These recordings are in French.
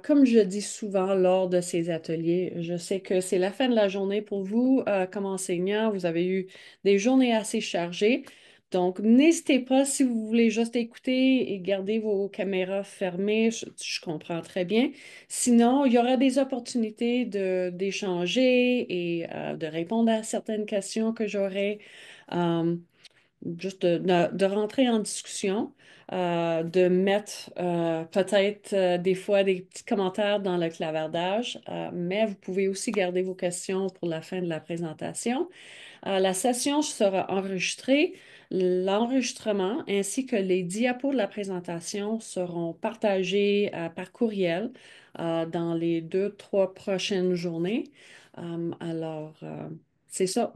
Comme je dis souvent lors de ces ateliers, je sais que c'est la fin de la journée pour vous, comme enseignant. Vous avez eu des journées assez chargées. Donc, n'hésitez pas si vous voulez juste écouter et garder vos caméras fermées. Je comprends très bien. Sinon, il y aura des opportunités d'échanger et de répondre à certaines questions que j'aurai. Euh, Juste de rentrer en discussion, de mettre peut-être des fois des petits commentaires dans le clavardage, mais vous pouvez aussi garder vos questions pour la fin de la présentation. La session sera enregistrée. L'enregistrement ainsi que les diapos de la présentation seront partagés par courriel dans les 2, 3 prochaines journées. C'est ça.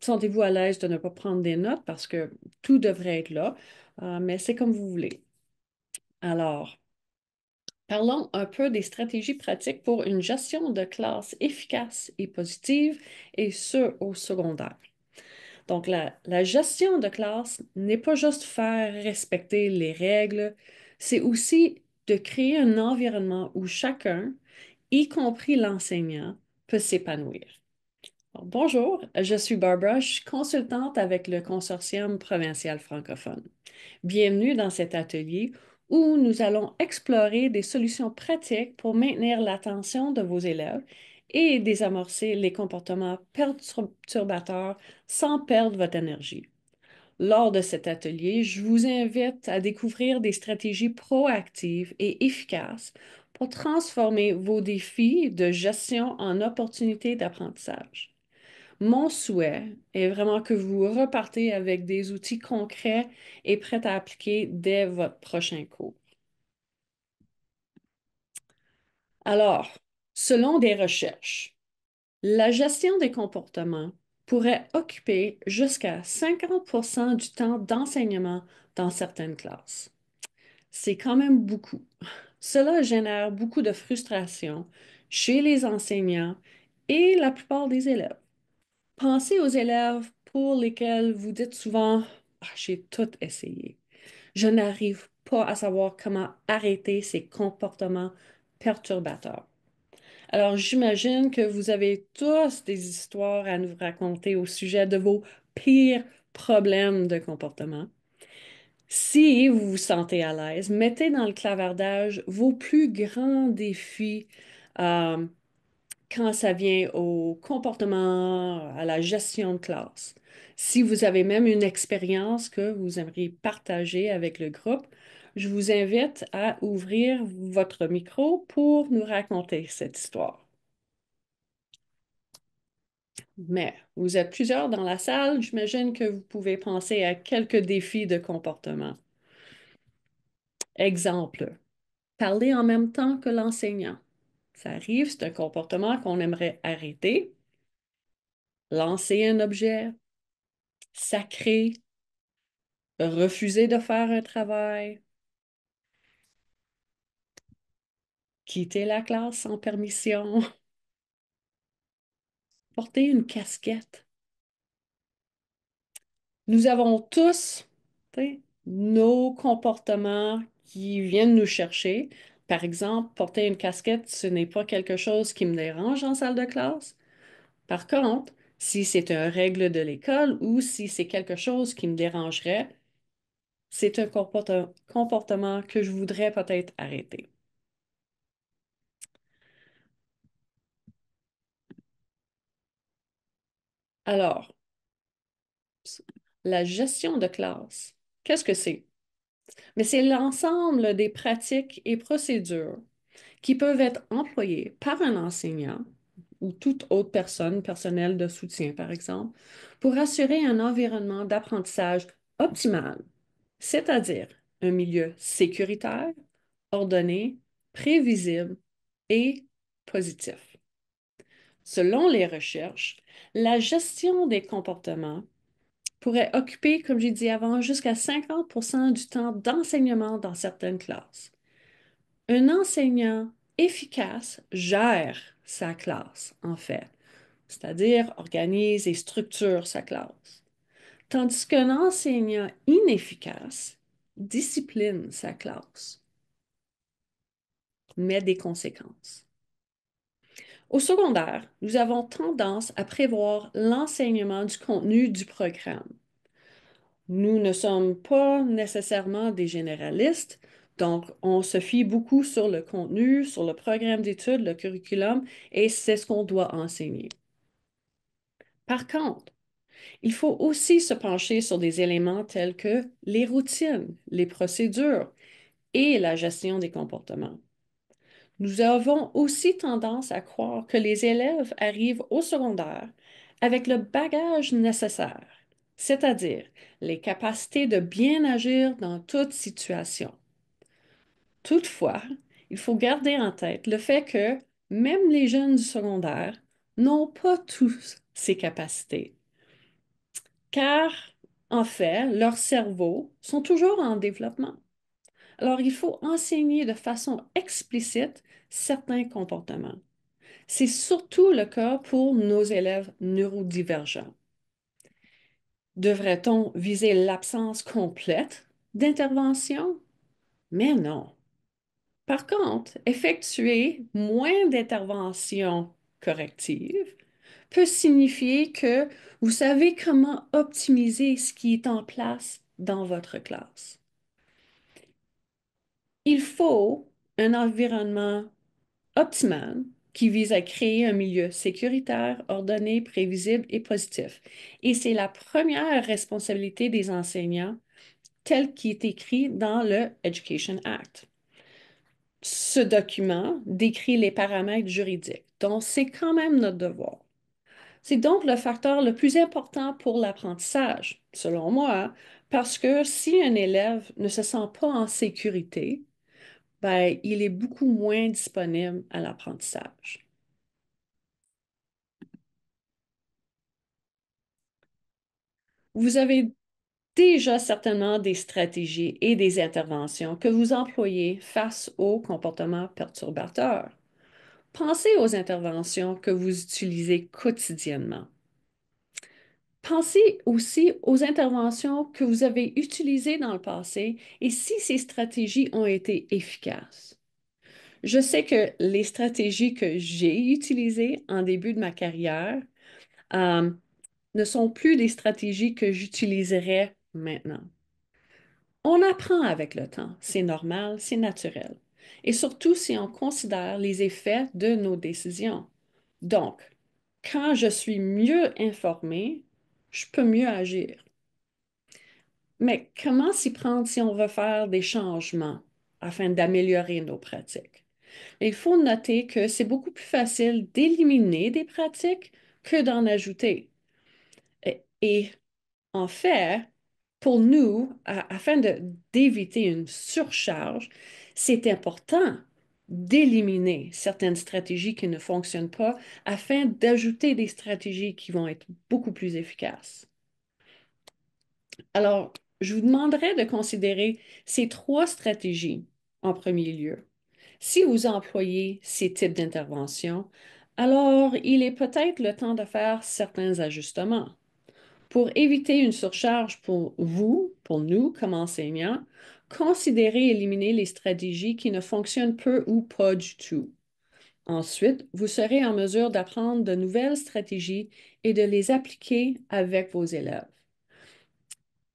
Sentez-vous à l'aise de ne pas prendre des notes parce que tout devrait être là, mais c'est comme vous voulez. Alors, parlons un peu des stratégies pratiques pour une gestion de classe efficace et positive, et ce, au secondaire. Donc, la gestion de classe n'est pas juste faire respecter les règles, c'est aussi de créer un environnement où chacun, y compris l'enseignant, peut s'épanouir. Bonjour, je suis Barbara, je suis consultante avec le Consortium provincial francophone. Bienvenue dans cet atelier où nous allons explorer des solutions pratiques pour maintenir l'attention de vos élèves et désamorcer les comportements perturbateurs sans perdre votre énergie. Lors de cet atelier, je vous invite à découvrir des stratégies proactives et efficaces pour transformer vos défis de gestion en opportunités d'apprentissage. Mon souhait est vraiment que vous repartez avec des outils concrets et prêts à appliquer dès votre prochain cours. Alors, selon des recherches, la gestion des comportements pourrait occuper jusqu'à 50% du temps d'enseignement dans certaines classes. C'est quand même beaucoup. Cela génère beaucoup de frustration chez les enseignants et la plupart des élèves. Pensez aux élèves pour lesquels vous dites souvent: Ah, j'ai tout essayé. Je n'arrive pas à savoir comment arrêter ces comportements perturbateurs. Alors, j'imagine que vous avez tous des histoires à nous raconter au sujet de vos pires problèmes de comportement. Si vous vous sentez à l'aise, mettez dans le clavardage vos plus grands défis euh, quand ça vient au comportement, à la gestion de classe. Si vous avez même une expérience que vous aimeriez partager avec le groupe, je vous invite à ouvrir votre micro pour nous raconter cette histoire. Mais vous êtes plusieurs dans la salle, j'imagine que vous pouvez penser à quelques défis de comportement. Exemple, parler en même temps que l'enseignant. Ça arrive, c'est un comportement qu'on aimerait arrêter. Lancer un objet, sacrer, refuser de faire un travail, quitter la classe sans permission, porter une casquette. Nous avons tous, tu sais, nos comportements qui viennent nous chercher. Par exemple, porter une casquette, ce n'est pas quelque chose qui me dérange en salle de classe. Par contre, si c'est une règle de l'école ou si c'est quelque chose qui me dérangerait, c'est un comportement que je voudrais peut-être arrêter. Alors, la gestion de classe, qu'est-ce que c'est? Mais c'est l'ensemble des pratiques et procédures qui peuvent être employées par un enseignant ou toute autre personne, personnel de soutien par exemple, pour assurer un environnement d'apprentissage optimal, c'est-à-dire un milieu sécuritaire, ordonné, prévisible et positif. Selon les recherches, la gestion des comportements pourrait occuper, comme j'ai dit avant, jusqu'à 50% du temps d'enseignement dans certaines classes. Un enseignant efficace gère sa classe, en fait, c'est-à-dire organise et structure sa classe. Tandis qu'un enseignant inefficace discipline sa classe, met des conséquences. Au secondaire, nous avons tendance à prévoir l'enseignement du contenu du programme. Nous ne sommes pas nécessairement des généralistes, donc on se fie beaucoup sur le contenu, sur le programme d'études, le curriculum, et c'est ce qu'on doit enseigner. Par contre, il faut aussi se pencher sur des éléments tels que les routines, les procédures et la gestion des comportements. Nous avons aussi tendance à croire que les élèves arrivent au secondaire avec le bagage nécessaire, c'est-à-dire les capacités de bien agir dans toute situation. Toutefois, il faut garder en tête le fait que même les jeunes du secondaire n'ont pas tous ces capacités, car en fait, leurs cerveaux sont toujours en développement. Alors, il faut enseigner de façon explicite certains comportements. C'est surtout le cas pour nos élèves neurodivergents. Devrait-on viser l'absence complète d'intervention? Mais non. Par contre, effectuer moins d'interventions correctives peut signifier que vous savez comment optimiser ce qui est en place dans votre classe. Il faut un environnement optimale qui vise à créer un milieu sécuritaire, ordonné, prévisible et positif. Et c'est la première responsabilité des enseignants tel qu'il est écrit dans le Education Act. Ce document décrit les paramètres juridiques, donc c'est quand même notre devoir. C'est donc le facteur le plus important pour l'apprentissage, selon moi, parce que si un élève ne se sent pas en sécurité, ben, il est beaucoup moins disponible à l'apprentissage. Vous avez déjà certainement des stratégies et des interventions que vous employez face aux comportements perturbateurs. Pensez aux interventions que vous utilisez quotidiennement. Pensez aussi aux interventions que vous avez utilisées dans le passé et si ces stratégies ont été efficaces. Je sais que les stratégies que j'ai utilisées en début de ma carrière euh, ne sont plus des stratégies que j'utiliserai maintenant. On apprend avec le temps, c'est normal, c'est naturel. Et surtout si on considère les effets de nos décisions. Donc, quand je suis mieux informée, je peux mieux agir. Mais comment s'y prendre si on veut faire des changements afin d'améliorer nos pratiques? Il faut noter que c'est beaucoup plus facile d'éliminer des pratiques que d'en ajouter. Et en fait, pour nous, afin d'éviter une surcharge, c'est important d'éliminer certaines stratégies qui ne fonctionnent pas afin d'ajouter des stratégies qui vont être beaucoup plus efficaces. Alors, je vous demanderai de considérer ces trois stratégies en premier lieu. Si vous employez ces types d'interventions, alors il est peut-être le temps de faire certains ajustements. Pour éviter une surcharge pour vous, pour nous comme enseignants, considérez éliminer les stratégies qui ne fonctionnent peu ou pas du tout. Ensuite, vous serez en mesure d'apprendre de nouvelles stratégies et de les appliquer avec vos élèves.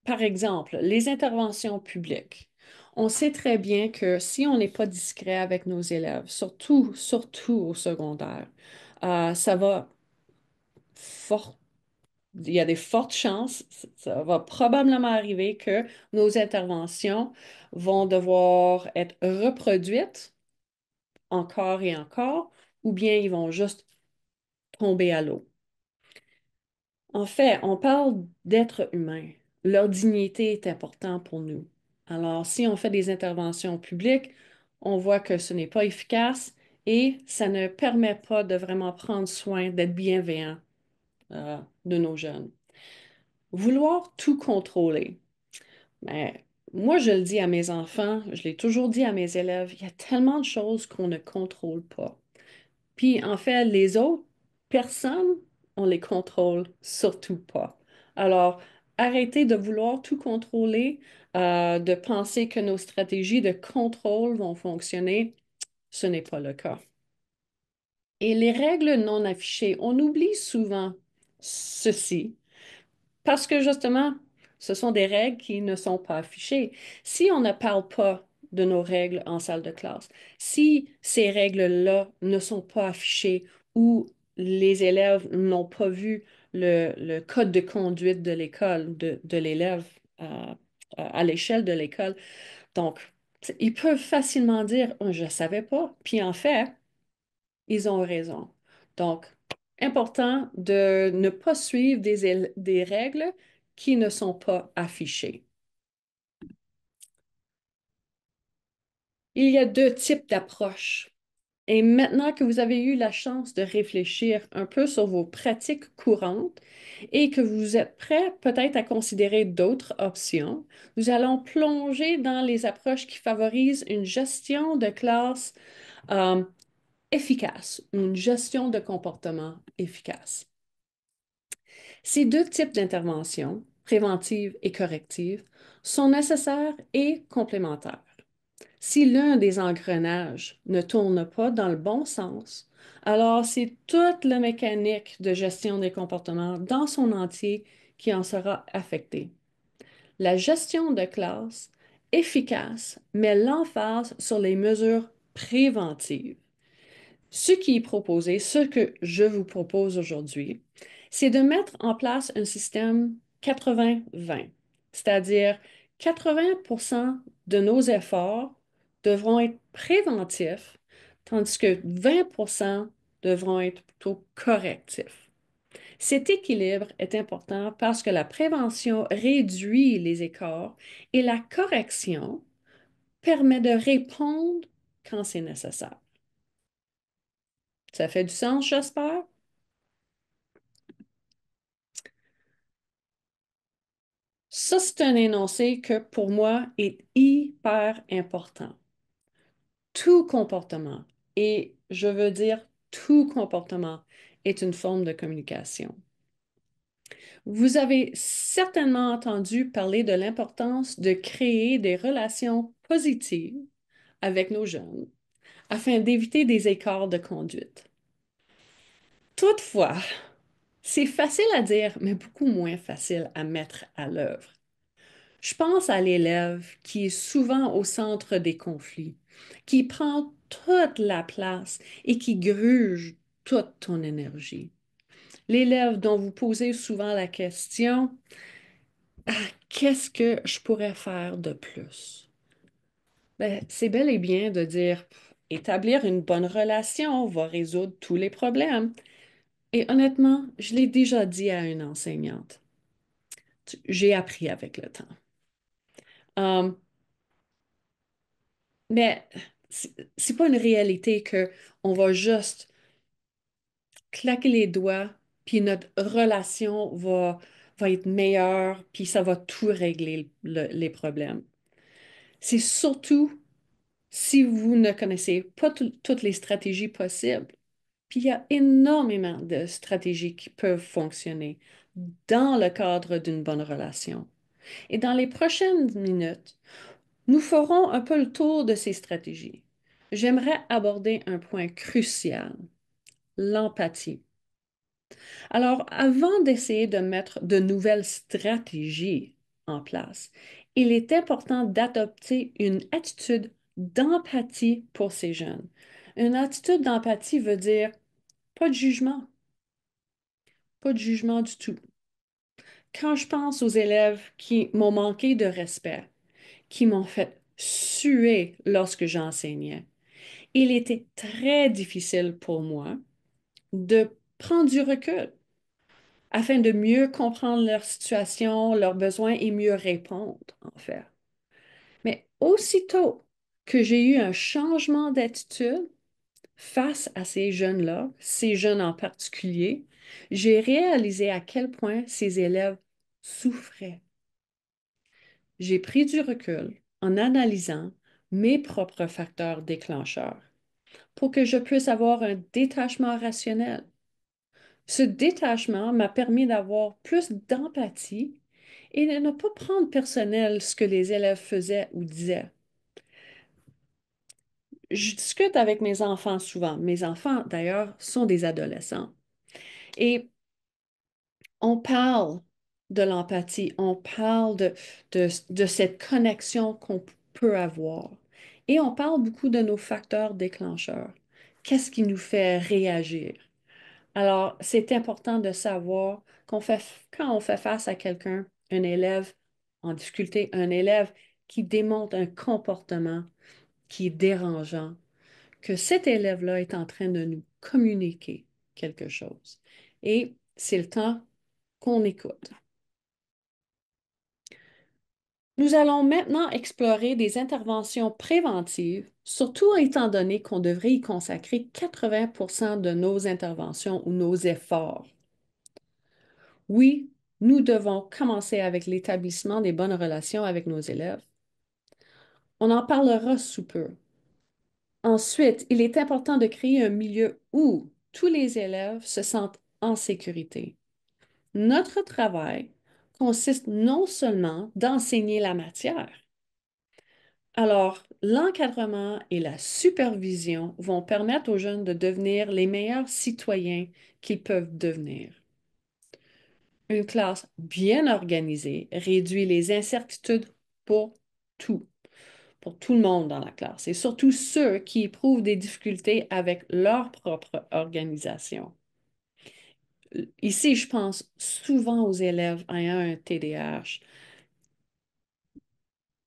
Par exemple, les interventions publiques. On sait très bien que si on n'est pas discret avec nos élèves, surtout au secondaire, ça va fort il y a des fortes chances, ça va probablement arriver que nos interventions vont devoir être reproduites encore et encore, ou bien ils vont juste tomber à l'eau. En fait, on parle d'êtres humains. Leur dignité est importante pour nous. Alors, si on fait des interventions publiques, on voit que ce n'est pas efficace et ça ne permet pas de vraiment prendre soin, d'être bienveillant, de nos jeunes. Vouloir tout contrôler. Mais moi, je le dis à mes enfants, je l'ai toujours dit à mes élèves, il y a tellement de choses qu'on ne contrôle pas. Puis, en fait, les autres personnes on les contrôle surtout pas. Alors, arrêtez de vouloir tout contrôler, de penser que nos stratégies de contrôle vont fonctionner. Ce n'est pas le cas. Et les règles non affichées, on oublie souvent ceci. Parce que justement, ce sont des règles qui ne sont pas affichées. Si on ne parle pas de nos règles en salle de classe, si ces règles-là ne sont pas affichées ou les élèves n'ont pas vu le code de conduite de l'école, de l'élève à l'échelle de l'école, donc ils peuvent facilement dire, oh, je ne savais pas. Puis en fait, ils ont raison. Donc, important de ne pas suivre des règles qui ne sont pas affichées. Il y a deux types d'approches. Et maintenant que vous avez eu la chance de réfléchir un peu sur vos pratiques courantes et que vous êtes prêt peut-être à considérer d'autres options, nous allons plonger dans les approches qui favorisent une gestion de classe euh, efficace, une gestion de comportement efficace. Ces deux types d'interventions, préventive et corrective, sont nécessaires et complémentaires. Si l'un des engrenages ne tourne pas dans le bon sens, alors c'est toute la mécanique de gestion des comportements dans son entier qui en sera affectée. La gestion de classe efficace met l'emphase sur les mesures préventives. Ce qui est proposé, ce que je vous propose aujourd'hui, c'est de mettre en place un système 80-20, c'est-à-dire 80% de nos efforts devront être préventifs, tandis que 20% devront être plutôt correctifs. Cet équilibre est important parce que la prévention réduit les écarts et la correction permet de répondre quand c'est nécessaire. Ça fait du sens, j'espère? Ça, c'est un énoncé que pour moi est hyper important. Tout comportement, et je veux dire tout comportement, est une forme de communication. Vous avez certainement entendu parler de l'importance de créer des relations positives avec nos jeunes afin d'éviter des écarts de conduite. Toutefois, c'est facile à dire, mais beaucoup moins facile à mettre à l'œuvre. Je pense à l'élève qui est souvent au centre des conflits, qui prend toute la place et qui gruge toute ton énergie. L'élève dont vous posez souvent la question, ah, qu'est-ce que je pourrais faire de plus? Ben, c'est bel et bien de dire, établir une bonne relation va résoudre tous les problèmes. Et honnêtement, je l'ai déjà dit à une enseignante. J'ai appris avec le temps. Um, Mais c'est pas une réalité que on va juste claquer les doigts, puis notre relation va être meilleure, puis ça va tout régler les problèmes. C'est surtout si vous ne connaissez pas toutes les stratégies possibles. Puis il y a énormément de stratégies qui peuvent fonctionner dans le cadre d'une bonne relation. Et dans les prochaines minutes, nous ferons un peu le tour de ces stratégies. J'aimerais aborder un point crucial, l'empathie. Alors, avant d'essayer de mettre de nouvelles stratégies en place, il est important d'adopter une attitude d'empathie pour ces jeunes. Une attitude d'empathie veut dire pas de jugement du tout. Quand je pense aux élèves qui m'ont manqué de respect, qui m'ont fait suer lorsque j'enseignais, il était très difficile pour moi de prendre du recul afin de mieux comprendre leur situation, leurs besoins et mieux répondre, en fait. Mais aussitôt que j'ai eu un changement d'attitude face à ces jeunes-là, ces jeunes en particulier, j'ai réalisé à quel point ces élèves souffraient. J'ai pris du recul en analysant mes propres facteurs déclencheurs pour que je puisse avoir un détachement rationnel. Ce détachement m'a permis d'avoir plus d'empathie et de ne pas prendre personnel ce que les élèves faisaient ou disaient. Je discute avec mes enfants souvent. Mes enfants, d'ailleurs, sont des adolescents. Et on parle de l'empathie, on parle de cette connexion qu'on peut avoir. Et on parle beaucoup de nos facteurs déclencheurs. Qu'est-ce qui nous fait réagir? Alors, c'est important de savoir quand on fait face à quelqu'un, un élève en difficulté, un élève qui démontre un comportement qui est dérangeant, que cet élève-là est en train de nous communiquer quelque chose. Et c'est le temps qu'on écoute. Nous allons maintenant explorer des interventions préventives, surtout étant donné qu'on devrait y consacrer 80% de nos interventions ou nos efforts. Oui, nous devons commencer avec l'établissement des bonnes relations avec nos élèves. On en parlera sous peu. Ensuite, il est important de créer un milieu où tous les élèves se sentent en sécurité. Notre travail consiste non seulement d'enseigner la matière. Alors, l'encadrement et la supervision vont permettre aux jeunes de devenir les meilleurs citoyens qu'ils peuvent devenir. Une classe bien organisée réduit les incertitudes pour tout, pour tout le monde dans la classe, et surtout ceux qui éprouvent des difficultés avec leur propre organisation. Ici, je pense souvent aux élèves ayant un TDAH.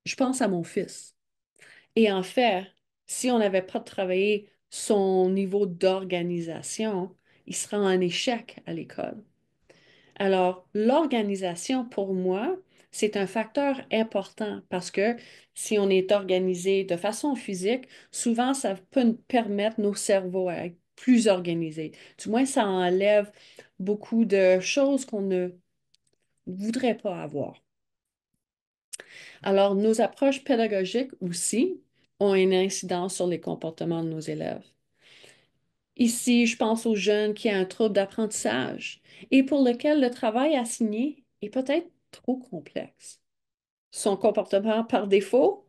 Je pense à mon fils. Et en fait, si on n'avait pas travaillé son niveau d'organisation, il sera en échec à l'école. Alors, l'organisation, pour moi, c'est un facteur important parce que si on est organisé de façon physique, souvent, ça peut nous permettre nos cerveaux à être plus organisés. Du moins, ça enlève beaucoup de choses qu'on ne voudrait pas avoir. Alors, nos approches pédagogiques aussi ont une incidence sur les comportements de nos élèves. Ici, je pense aux jeunes qui ont un trouble d'apprentissage et pour lequel le travail assigné est peut-être trop complexe. Son comportement par défaut,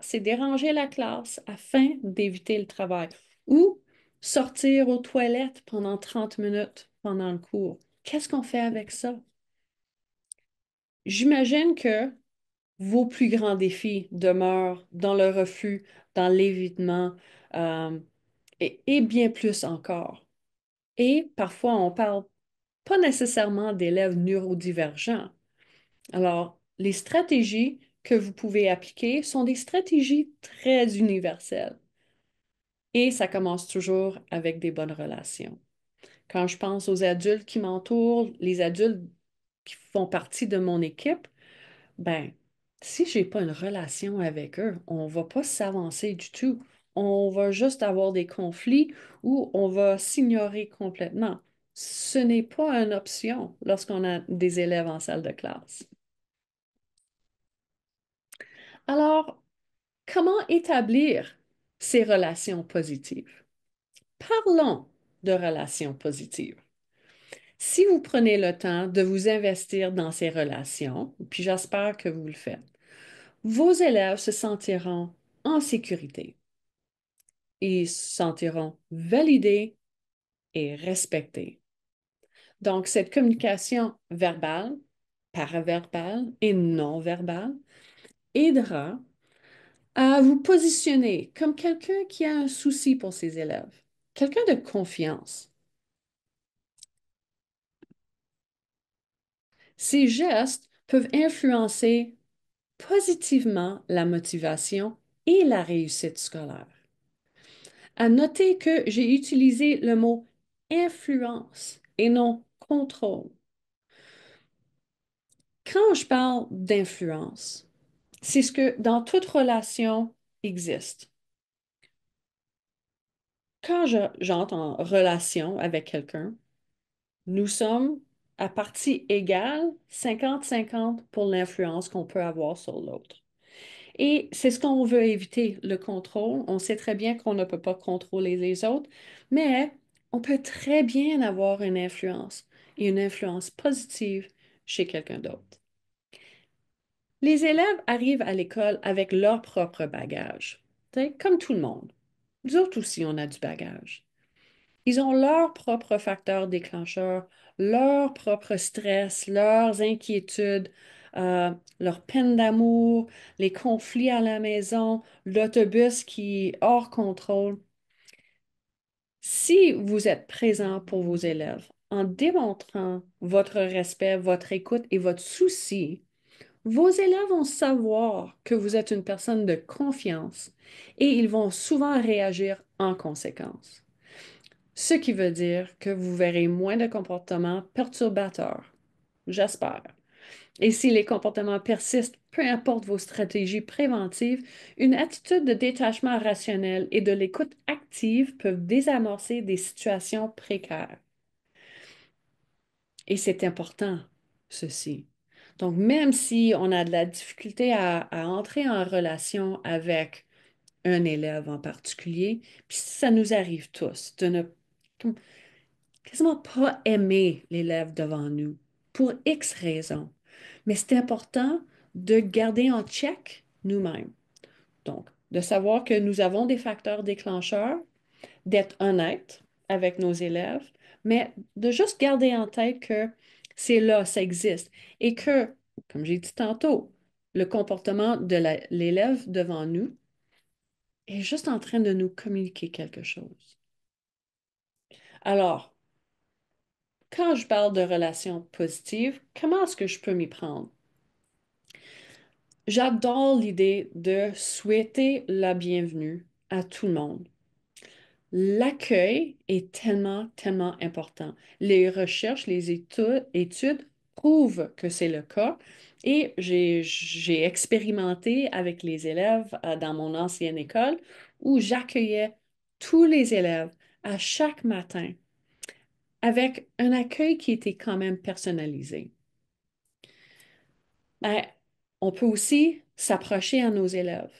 c'est déranger la classe afin d'éviter le travail ou sortir aux toilettes pendant 30 minutes pendant le cours. Qu'est-ce qu'on fait avec ça? J'imagine que vos plus grands défis demeurent dans le refus, dans l'évitement euh, et bien plus encore. Et parfois, on parle pas nécessairement d'élèves neurodivergents. Alors, les stratégies que vous pouvez appliquer sont des stratégies très universelles. Et ça commence toujours avec des bonnes relations. Quand je pense aux adultes qui m'entourent, les adultes qui font partie de mon équipe, ben, si j'ai pas une relation avec eux, on va pas s'avancer du tout. On va juste avoir des conflits ou on va s'ignorer complètement. Ce n'est pas une option lorsqu'on a des élèves en salle de classe. Alors, comment établir ces relations positives? Parlons de relations positives. Si vous prenez le temps de vous investir dans ces relations, puis j'espère que vous le faites, vos élèves se sentiront en sécurité et se sentiront validés et respectés. Donc, cette communication verbale, paraverbale et non verbale aidera à vous positionner comme quelqu'un qui a un souci pour ses élèves, quelqu'un de confiance. Ces gestes peuvent influencer positivement la motivation et la réussite scolaire. À noter que j'ai utilisé le mot influence et non contrôle. Quand je parle d'influence, c'est ce que dans toute relation existe. Quand j'entre en relation avec quelqu'un, nous sommes à partie égale, 50-50 pour l'influence qu'on peut avoir sur l'autre. Et c'est ce qu'on veut éviter, le contrôle. On sait très bien qu'on ne peut pas contrôler les autres, mais on peut très bien avoir une influence et une influence positive chez quelqu'un d'autre. Les élèves arrivent à l'école avec leur propre bagage, comme tout le monde. Nous autres aussi, on a du bagage. Ils ont leurs propres facteurs déclencheurs, leur propre stress, leurs inquiétudes, leur peine d'amour, les conflits à la maison, l'autobus qui est hors contrôle. Si vous êtes présent pour vos élèves en démontrant votre respect, votre écoute et votre souci, vos élèves vont savoir que vous êtes une personne de confiance et ils vont souvent réagir en conséquence. Ce qui veut dire que vous verrez moins de comportements perturbateurs. J'espère. Et si les comportements persistent, peu importe vos stratégies préventives, une attitude de détachement rationnel et de l'écoute active peuvent désamorcer des situations précaires. Et c'est important, ceci. Donc, même si on a de la difficulté à entrer en relation avec un élève en particulier, puis ça nous arrive tous de ne quasiment pas aimer l'élève devant nous pour X raisons. Mais c'est important de garder en check nous-mêmes. Donc, de savoir que nous avons des facteurs déclencheurs, d'être honnête avec nos élèves, mais de juste garder en tête que c'est là, ça existe et que, comme j'ai dit tantôt, le comportement de l'élève devant nous est juste en train de nous communiquer quelque chose. Alors, quand je parle de relations positives, comment est-ce que je peux m'y prendre? J'adore l'idée de souhaiter la bienvenue à tout le monde. L'accueil est tellement, tellement important. Les recherches, les études prouvent que c'est le cas et j'ai expérimenté avec les élèves dans mon ancienne école où j'accueillais tous les élèves à chaque matin avec un accueil qui était quand même personnalisé. Ben, on peut aussi s'approcher à nos élèves.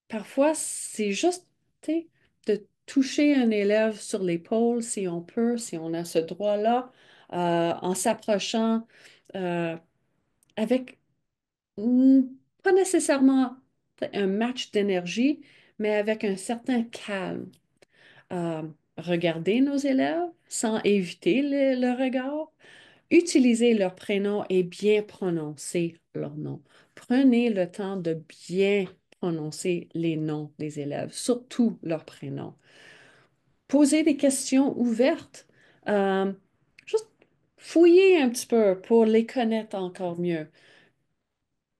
Parfois, c'est juste, tu sais, de toucher un élève sur l'épaule si on peut, si on a ce droit-là, en s'approchant euh, avec mm, pas nécessairement un match d'énergie, mais avec un certain calme. Euh, Regarder nos élèves sans éviter le regard. Utilisez leur prénom et bien prononcer leur nom. Prenez le temps de bien prononcer les noms des élèves, surtout leurs prénoms. Posez des questions ouvertes. Euh, Juste fouillez un petit peu pour les connaître encore mieux.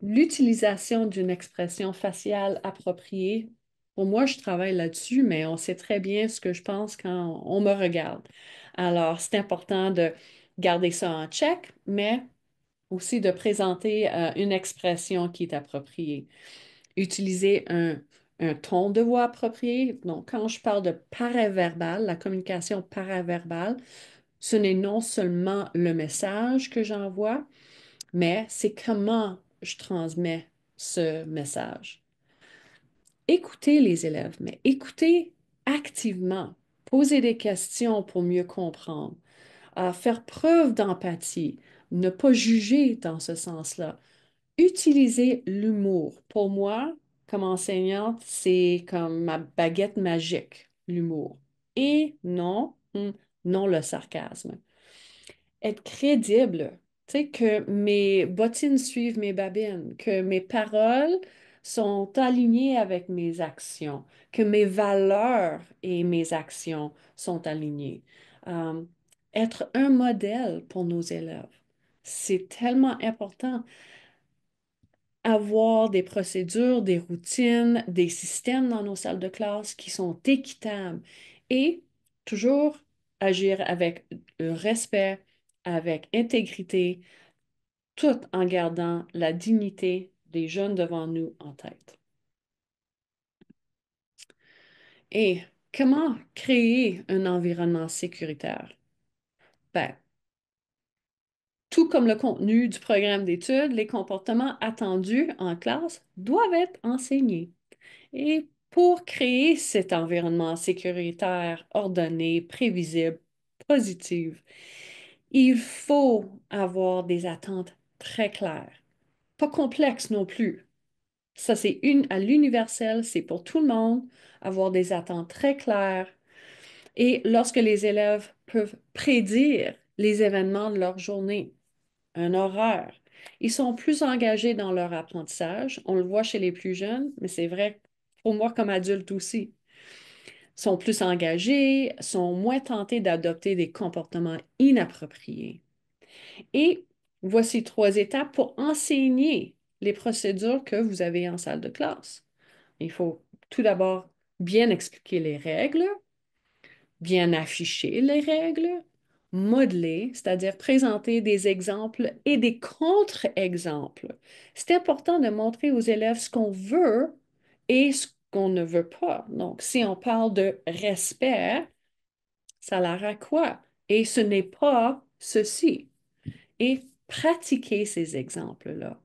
L'utilisation d'une expression faciale appropriée, pour moi, je travaille là-dessus, mais on sait très bien ce que je pense quand on me regarde. Alors, c'est important de garder ça en check, mais aussi de présenter une expression qui est appropriée. Utiliser un ton de voix approprié. Donc, quand je parle de paraverbal, la communication paraverbale, ce n'est non seulement le message que j'envoie, mais c'est comment je transmets ce message. Écoutez les élèves, mais écoutez activement. Posez des questions pour mieux comprendre. Faire preuve d'empathie. Ne pas juger dans ce sens-là. Utiliser l'humour. Pour moi, comme enseignante, c'est comme ma baguette magique, l'humour. Et non, non le sarcasme. Être crédible, tu sais, que mes bottines suivent mes babines, que mes paroles sont alignées avec mes actions, que mes valeurs et mes actions sont alignées. Euh, Être un modèle pour nos élèves, c'est tellement important. Avoir des procédures, des routines, des systèmes dans nos salles de classe qui sont équitables et toujours agir avec respect, avec intégrité, tout en gardant la dignité des jeunes devant nous en tête. Et comment créer un environnement sécuritaire? Ben, tout comme le contenu du programme d'études, les comportements attendus en classe doivent être enseignés. Et pour créer cet environnement sécuritaire, ordonné, prévisible, positives. Il faut avoir des attentes très claires, pas complexes non plus. Ça, c'est une à l'universel, c'est pour tout le monde, avoir des attentes très claires. Et lorsque les élèves peuvent prédire les événements de leur journée, un horaire, ils sont plus engagés dans leur apprentissage. On le voit chez les plus jeunes, mais c'est vrai pour moi comme adulte aussi. Sont plus engagés, sont moins tentés d'adopter des comportements inappropriés. Et voici 3 étapes pour enseigner les procédures que vous avez en salle de classe. Il faut tout d'abord bien expliquer les règles, bien afficher les règles, modeler, c'est-à-dire présenter des exemples et des contre-exemples. C'est important de montrer aux élèves ce qu'on veut et ce qu'on ne veut pas. Donc, si on parle de respect, ça a l'air à quoi? Et ce n'est pas ceci. Et pratiquer ces exemples-là.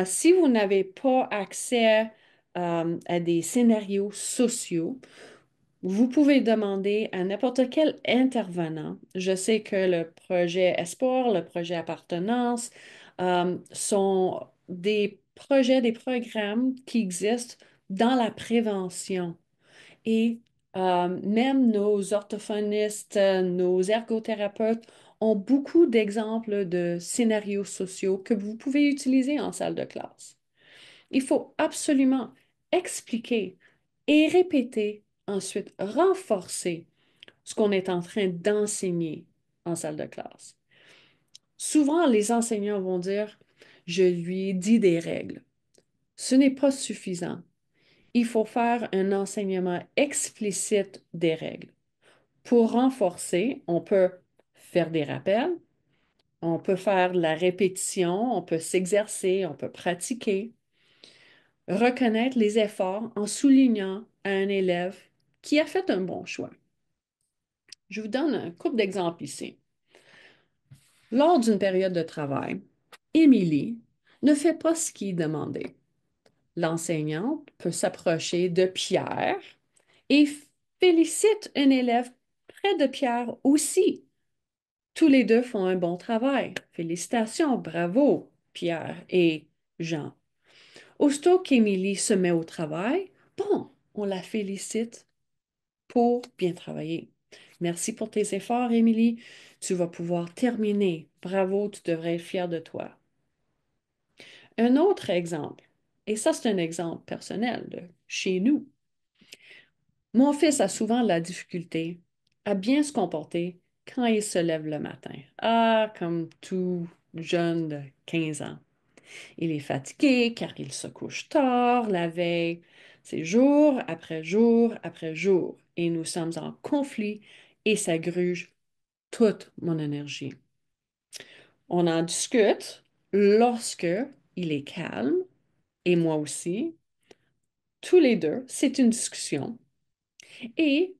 Si vous n'avez pas accès à des scénarios sociaux, vous pouvez demander à n'importe quel intervenant. Je sais que le projet Espoir, le projet Appartenance, sont des projets, des programmes qui existent dans la prévention. Et même nos orthophonistes, nos ergothérapeutes ont beaucoup d'exemples de scénarios sociaux que vous pouvez utiliser en salle de classe. Il faut absolument expliquer et répéter, ensuite renforcer ce qu'on est en train d'enseigner en salle de classe. Souvent, les enseignants vont dire, je lui ai dit des règles. Ce n'est pas suffisant. Il faut faire un enseignement explicite des règles. Pour renforcer, on peut faire des rappels, on peut faire de la répétition, on peut s'exercer, on peut pratiquer, reconnaître les efforts en soulignant à un élève qui a fait un bon choix. Je vous donne un couple d'exemples ici. Lors d'une période de travail, Émilie ne fait pas ce qui est demandé. L'enseignante peut s'approcher de Pierre et félicite un élève près de Pierre aussi. Tous les deux font un bon travail. Félicitations, bravo, Pierre et Jean. Aussitôt qu'Émilie se met au travail, bon, on la félicite pour bien travailler. Merci pour tes efforts, Émilie. Tu vas pouvoir terminer. Bravo, tu devrais être fière de toi. Un autre exemple, et ça c'est un exemple personnel de chez nous. Mon fils a souvent de la difficulté à bien se comporter quand il se lève le matin. Ah, comme tout jeune de 15 ans. Il est fatigué car il se couche tard la veille. C'est jour après jour après jour. Et nous sommes en conflit et ça gruge toute mon énergie. On en discute lorsque il est calme et moi aussi. Tous les deux, c'est une discussion. Et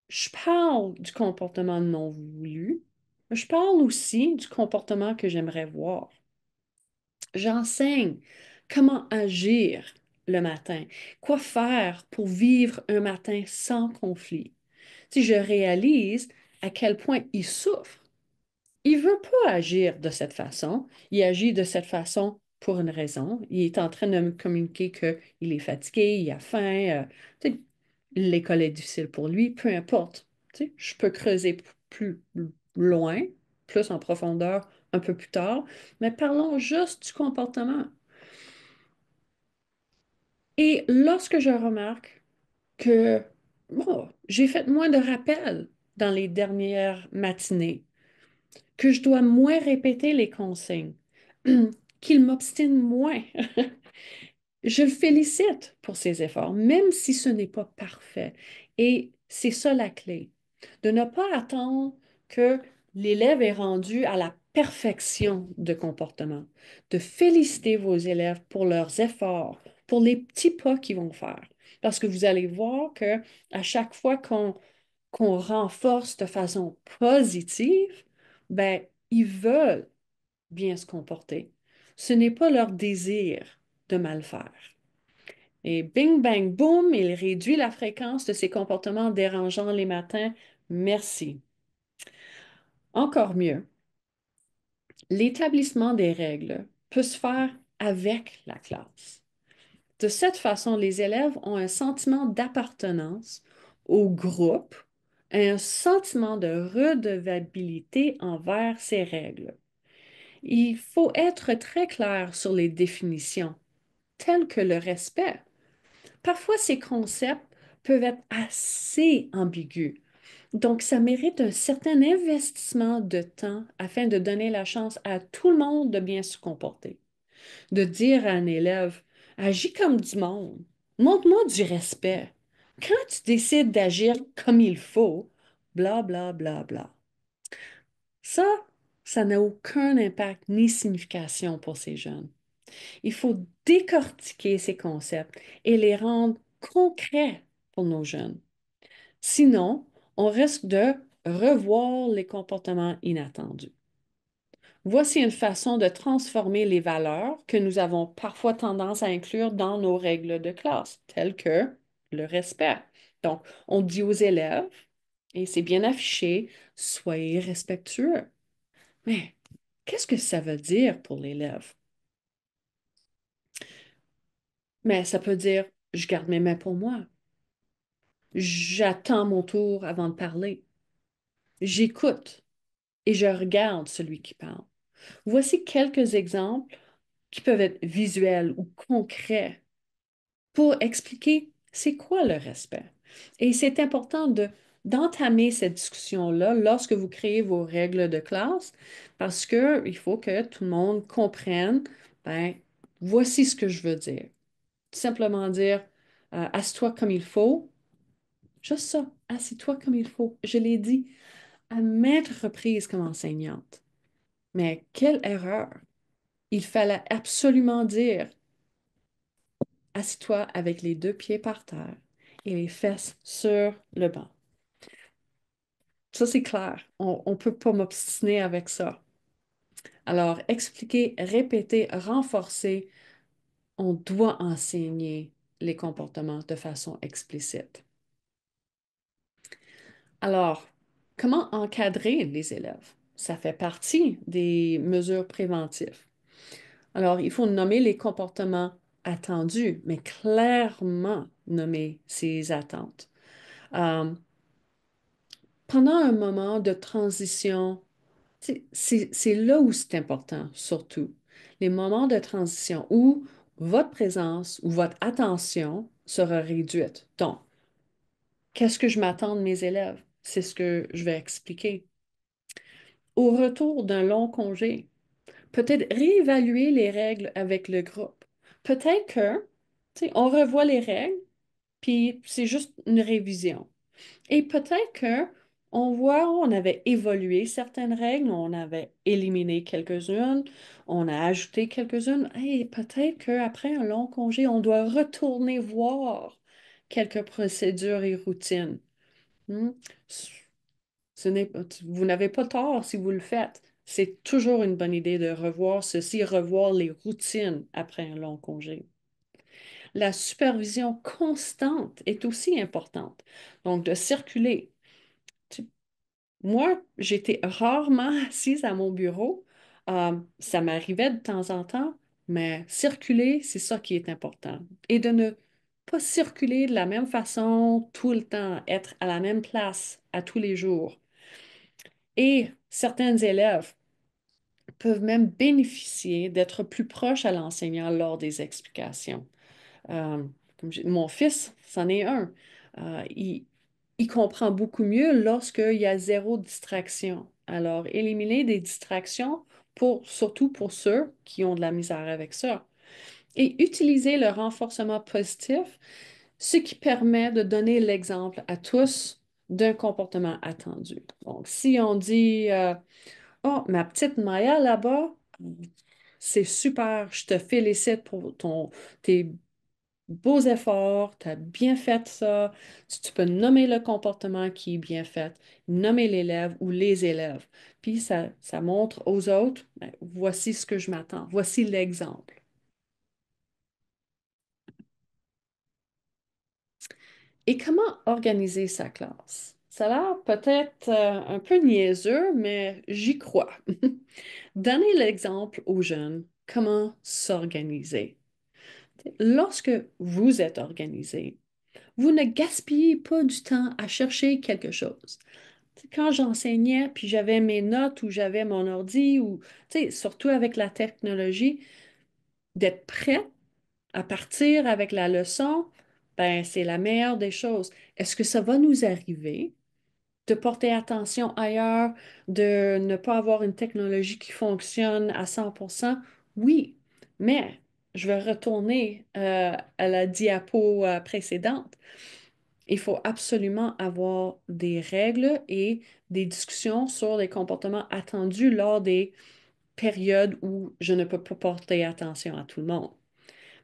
je parle du comportement non voulu. Je parle aussi du comportement que j'aimerais voir. J'enseigne comment agir le matin, quoi faire pour vivre un matin sans conflit. Si je réalise à quel point il souffre, il veut pas agir de cette façon. Il agit de cette façon pour une raison. Il est en train de me communiquer qu'il est fatigué, il a faim. Tu sais, l'école est difficile pour lui, peu importe. Tu sais, je peux creuser plus loin, plus en profondeur un peu plus tard, mais parlons juste du comportement. Et lorsque je remarque que bon, j'ai fait moins de rappels dans les dernières matinées, que je dois moins répéter les consignes, qu'il m'obstine moins. Je le félicite pour ses efforts, même si ce n'est pas parfait. Et c'est ça la clé, de ne pas attendre que l'élève est rendu à la perfection de comportement, de féliciter vos élèves pour leurs efforts, pour les petits pas qu'ils vont faire. Parce que vous allez voir que à chaque fois qu'on renforce de façon positive, ben, ils veulent bien se comporter. Ce n'est pas leur désir de mal faire. Et bing, bang, boum, il réduit la fréquence de ces comportements dérangeants les matins. Merci. Encore mieux, l'établissement des règles peut se faire avec la classe. De cette façon, les élèves ont un sentiment d'appartenance au groupe et un sentiment de redevabilité envers ces règles. Il faut être très clair sur les définitions, telles que le respect. Parfois, ces concepts peuvent être assez ambigus. Donc, ça mérite un certain investissement de temps afin de donner la chance à tout le monde de bien se comporter. De dire à un élève, agis comme du monde, montre-moi du respect. Quand tu décides d'agir comme il faut, bla, bla, bla, bla. Ça, ça n'a aucun impact ni signification pour ces jeunes. Il faut décortiquer ces concepts et les rendre concrets pour nos jeunes. Sinon, on risque de revoir les comportements inattendus. Voici une façon de transformer les valeurs que nous avons parfois tendance à inclure dans nos règles de classe, telles que le respect. Donc, on dit aux élèves, et c'est bien affiché, soyez respectueux. Mais qu'est-ce que ça veut dire pour l'élève? Mais ça peut dire, je garde mes mains pour moi. J'attends mon tour avant de parler. J'écoute et je regarde celui qui parle. Voici quelques exemples qui peuvent être visuels ou concrets pour expliquer c'est quoi le respect. Et c'est important d'entamer cette discussion-là lorsque vous créez vos règles de classe parce qu'il faut que tout le monde comprenne, ben, voici ce que je veux dire. Simplement dire, assieds-toi comme il faut. Juste ça, assieds-toi comme il faut. Je l'ai dit à maintes reprises comme enseignante. Mais quelle erreur! Il fallait absolument dire, assieds-toi avec les deux pieds par terre et les fesses sur le banc. Ça, c'est clair. On ne peut pas m'obstiner avec ça. Alors, expliquer, répéter, renforcer, on doit enseigner les comportements de façon explicite. Alors, comment encadrer les élèves? Ça fait partie des mesures préventives. Alors, il faut nommer les comportements attendus, mais clairement nommer ces attentes. Euh, Pendant un moment de transition, c'est là où c'est important, surtout. Les moments de transition où votre présence ou votre attention sera réduite. Donc, qu'est-ce que je m'attends de mes élèves? C'est ce que je vais expliquer. Au retour d'un long congé, peut-être réévaluer les règles avec le groupe. Peut-être que, on revoit les règles, puis c'est juste une révision. Et peut-être que on voit, on avait évolué certaines règles, on avait éliminé quelques-unes, on a ajouté quelques-unes, et peut-être qu'après un long congé, on doit retourner voir quelques procédures et routines. Hmm? Vous n'avez pas tort si vous le faites. C'est toujours une bonne idée de revoir ceci, revoir les routines après un long congé. La supervision constante est aussi importante. Donc, de circuler. Tu- Moi, j'étais rarement assise à mon bureau. Ça m'arrivait de temps en temps, mais circuler, c'est ça qui est important. Et de ne pas circuler de la même façon tout le temps, être à la même place à tous les jours. Et certains élèves peuvent même bénéficier d'être plus proches à l'enseignant lors des explications. Euh, Mon fils, c'en est un. Il comprend beaucoup mieux lorsqu'il y a zéro distraction. Alors, éliminer des distractions surtout pour ceux qui ont de la misère avec ça. Et utiliser le renforcement positif, ce qui permet de donner l'exemple à tous d'un comportement attendu. Donc, si on dit oh, ma petite Maya là-bas, c'est super, je te félicite pour tes beaux efforts, tu as bien fait ça. Si tu peux nommer le comportement qui est bien fait, nommer l'élève ou les élèves. Puis ça montre aux autres, ben, voici ce que je m'attends, voici l'exemple. Et comment organiser sa classe? Ça a l'air peut-être un peu niaiseux, mais j'y crois. Donnez l'exemple aux jeunes, comment s'organiser. Lorsque vous êtes organisé, vous ne gaspillez pas du temps à chercher quelque chose. Quand j'enseignais, puis j'avais mes notes ou j'avais mon ordi, ou surtout avec la technologie, d'être prêt à partir avec la leçon, ben, c'est la meilleure des choses. Est-ce que ça va nous arriver de porter attention ailleurs, de ne pas avoir une technologie qui fonctionne à 100%? Oui, mais je vais retourner à la diapo précédente. Il faut absolument avoir des règles et des discussions sur les comportements attendus lors des périodes où je ne peux pas porter attention à tout le monde.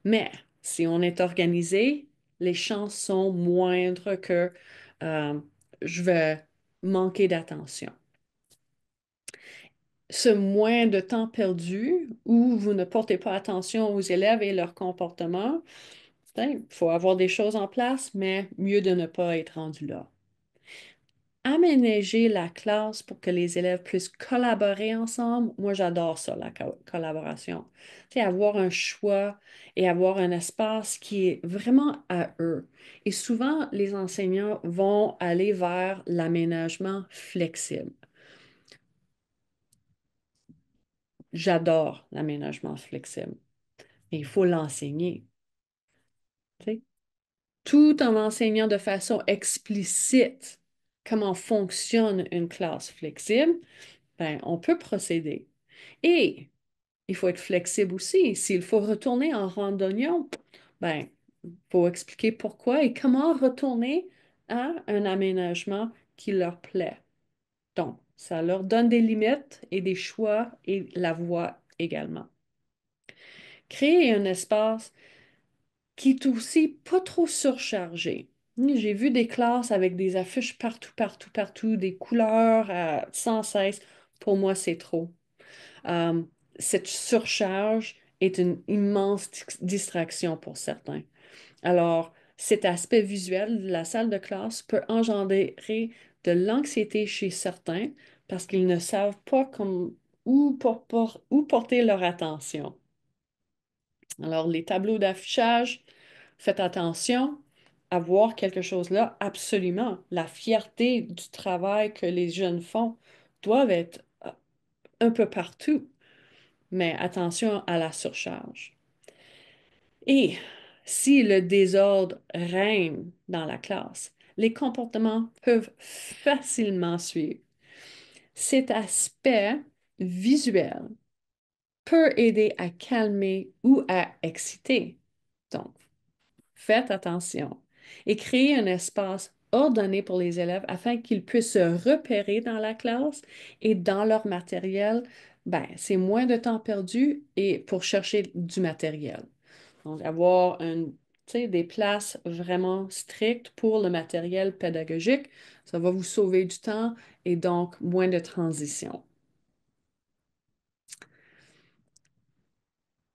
Mais si on est organisé, les chances sont moindres que euh, je vais manquer d'attention. Ce moins de temps perdu où vous ne portez pas attention aux élèves et leur comportement, il faut avoir des choses en place, mais mieux de ne pas être rendu là. Aménager la classe pour que les élèves puissent collaborer ensemble. Moi, j'adore ça, la collaboration. Avoir un choix et avoir un espace qui est vraiment à eux. Et souvent, les enseignants vont aller vers l'aménagement flexible. J'adore l'aménagement flexible. Mais il faut l'enseigner, tu sais. Tout en enseignant de façon explicite comment fonctionne une classe flexible, ben, on peut procéder. Et il faut être flexible aussi. S'il faut retourner en randonnion, ben, il faut expliquer pourquoi et comment retourner à un aménagement qui leur plaît. Donc, ça leur donne des limites et des choix et la voie également. Créer un espace qui est aussi pas trop surchargé. J'ai vu des classes avec des affiches partout, partout, partout, des couleurs sans cesse. Pour moi, c'est trop. Euh, cette surcharge est une immense distraction pour certains. Alors, cet aspect visuel de la salle de classe peut engendrer de l'anxiété chez certains parce qu'ils ne savent pas où porter leur attention. Alors, les tableaux d'affichage, faites attention à voir quelque chose là, absolument. La fierté du travail que les jeunes font doivent être un peu partout, mais attention à la surcharge. Et si le désordre règne dans la classe, les comportements peuvent facilement suivre. Cet aspect visuel peut aider à calmer ou à exciter. Donc, faites attention et créez un espace ordonné pour les élèves afin qu'ils puissent se repérer dans la classe et dans leur matériel. Ben, c'est moins de temps perdu et pour chercher du matériel. Donc, avoir des places vraiment strictes pour le matériel pédagogique, ça va vous sauver du temps et donc moins de transition.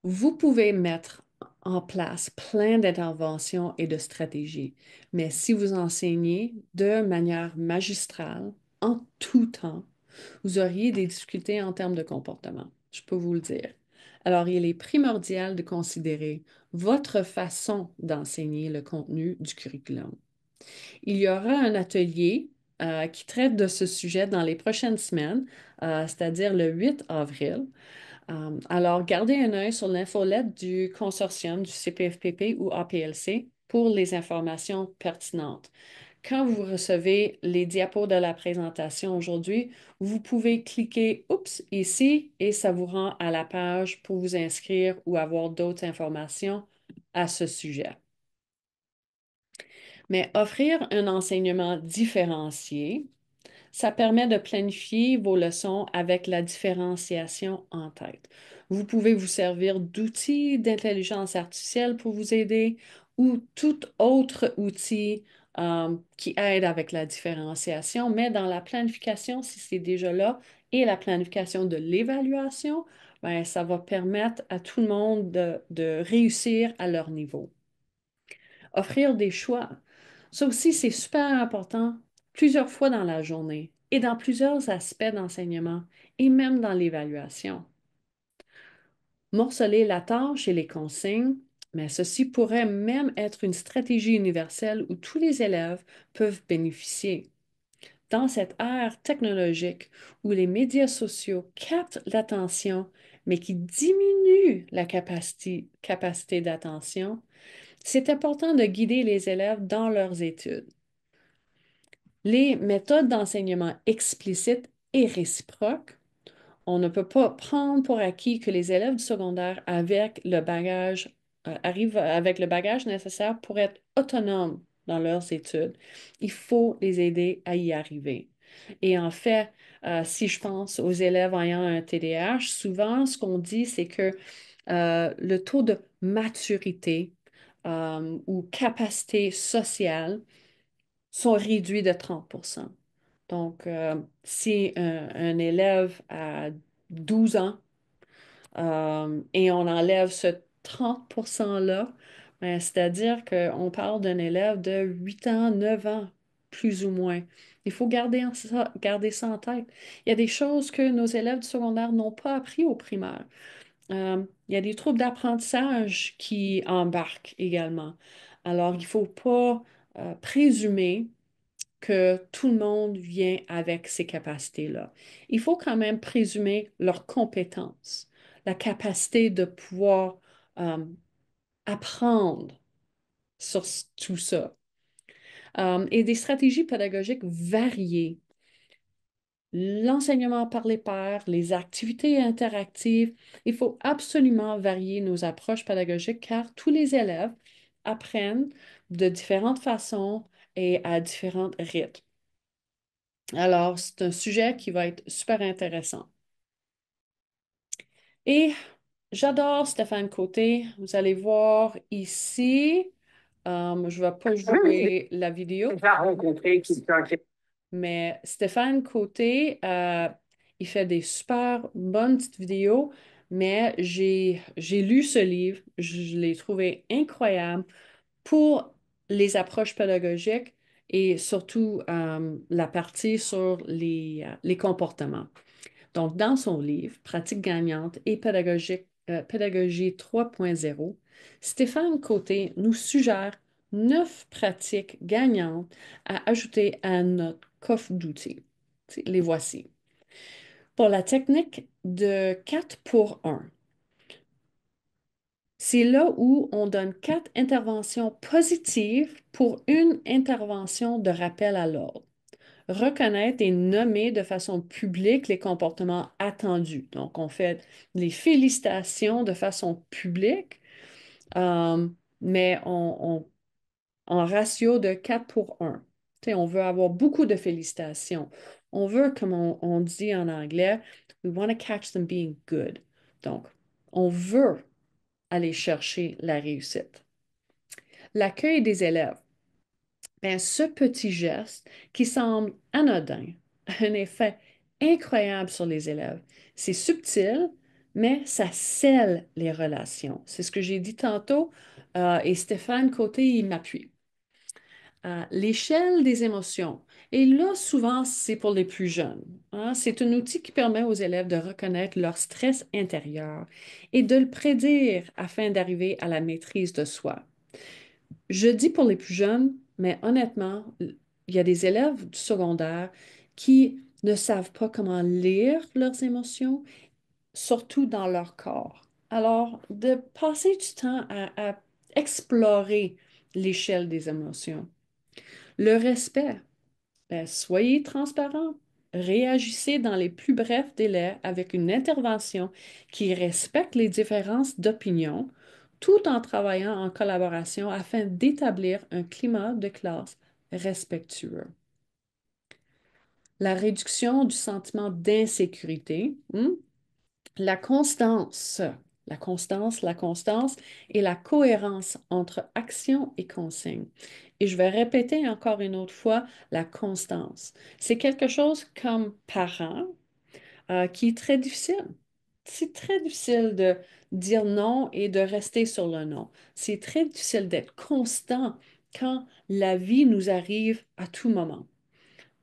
Vous pouvez mettre en place plein d'interventions et de stratégies, mais si vous enseignez de manière magistrale, en tout temps, vous auriez des difficultés en termes de comportement. Je peux vous le dire. Alors, il est primordial de considérer votre façon d'enseigner le contenu du curriculum. Il y aura un atelier qui traite de ce sujet dans les prochaines semaines, c'est-à-dire le 8 avril. Alors, gardez un œil sur l'infolette du consortium du CPFPP ou APLC pour les informations pertinentes. Quand vous recevez les diapos de la présentation aujourd'hui, vous pouvez cliquer Oups ici et ça vous rend à la page pour vous inscrire ou avoir d'autres informations à ce sujet. Mais offrir un enseignement différencié, ça permet de planifier vos leçons avec la différenciation en tête. Vous pouvez vous servir d'outils d'intelligence artificielle pour vous aider ou tout autre outil qui aide avec la différenciation, mais dans la planification, si c'est déjà là, et la planification de l'évaluation, ben, ça va permettre à tout le monde de réussir à leur niveau. Offrir des choix. Ça aussi, c'est super important. plusieurs fois dans la journée et dans plusieurs aspects d'enseignement et même dans l'évaluation. Morceler la tâche et les consignes, mais ceci pourrait même être une stratégie universelle où tous les élèves peuvent bénéficier. Dans cette ère technologique où les médias sociaux captent l'attention, mais qui diminuent la capacité d'attention, c'est important de guider les élèves dans leurs études. Les méthodes d'enseignement explicites et réciproques. On ne peut pas prendre pour acquis que les élèves du secondaire arrivent avec le bagage nécessaire pour être autonomes dans leurs études. Il faut les aider à y arriver. Et en fait, si je pense aux élèves ayant un TDAH, souvent ce qu'on dit, c'est que le taux de maturité ou capacité sociale sont réduits de 30%. Donc, si un élève a 12 ans et on enlève ce 30%-là, ben, c'est-à-dire qu'on parle d'un élève de 8 ans, 9 ans, plus ou moins. Il faut garder ça en tête. Il y a des choses que nos élèves du secondaire n'ont pas appris au primaire. Il y a des troubles d'apprentissage qui embarquent également. Alors, il ne faut pas présumer que tout le monde vient avec ces capacités-là. Il faut quand même présumer leurs compétences, la capacité de pouvoir euh, apprendre sur tout ça. Et des stratégies pédagogiques variées. L'enseignement par les pairs, les activités interactives. Il faut absolument varier nos approches pédagogiques car tous les élèves apprennent de différentes façons et à différents rythmes. Alors, c'est un sujet qui va être super intéressant. Et j'adore Stéphane Côté. Vous allez voir ici, je ne vais pas jouer la vidéo, mais Stéphane Côté, il fait des super bonnes petites vidéos, mais j'ai lu ce livre, je l'ai trouvé incroyable pour les approches pédagogiques et surtout la partie sur les comportements. Donc, dans son livre, Pratique gagnante et pédagogie 3.0, Stéphane Côté nous suggère 9 pratiques gagnantes à ajouter à notre coffre d'outils. Les voici. Pour la technique de 4 pour 1, c'est là où on donne 4 interventions positives pour une intervention de rappel à l'ordre. Reconnaître et nommer de façon publique les comportements attendus. Donc, on fait les félicitations de façon publique, euh, mais en ratio de 4 pour 1. Tu sais, on veut avoir beaucoup de félicitations. On veut, comme on dit en anglais, we want to catch them being good. Donc, on veut aller chercher la réussite. L'accueil des élèves. Ben, ce petit geste qui semble anodin a un effet incroyable sur les élèves. C'est subtil, mais ça scelle les relations. C'est ce que j'ai dit tantôt et Stéphane Côté, il m'appuie. L'échelle des émotions. Et là, souvent, c'est pour les plus jeunes, hein. C'est un outil qui permet aux élèves de reconnaître leur stress intérieur et de le prédire afin d'arriver à la maîtrise de soi. Je dis pour les plus jeunes, mais honnêtement, il y a des élèves du secondaire qui ne savent pas comment lire leurs émotions, surtout dans leur corps. Alors, de passer du temps à explorer l'échelle des émotions. Le respect, ben, soyez transparent. Réagissez dans les plus brefs délais avec une intervention qui respecte les différences d'opinion, tout en travaillant en collaboration afin d'établir un climat de classe respectueux. La réduction du sentiment d'insécurité, la constance et la cohérence entre action et consigne. Et je vais répéter encore une autre fois la constance. C'est quelque chose comme parent qui est très difficile. C'est très difficile de dire non et de rester sur le non. C'est très difficile d'être constant quand la vie nous arrive à tout moment.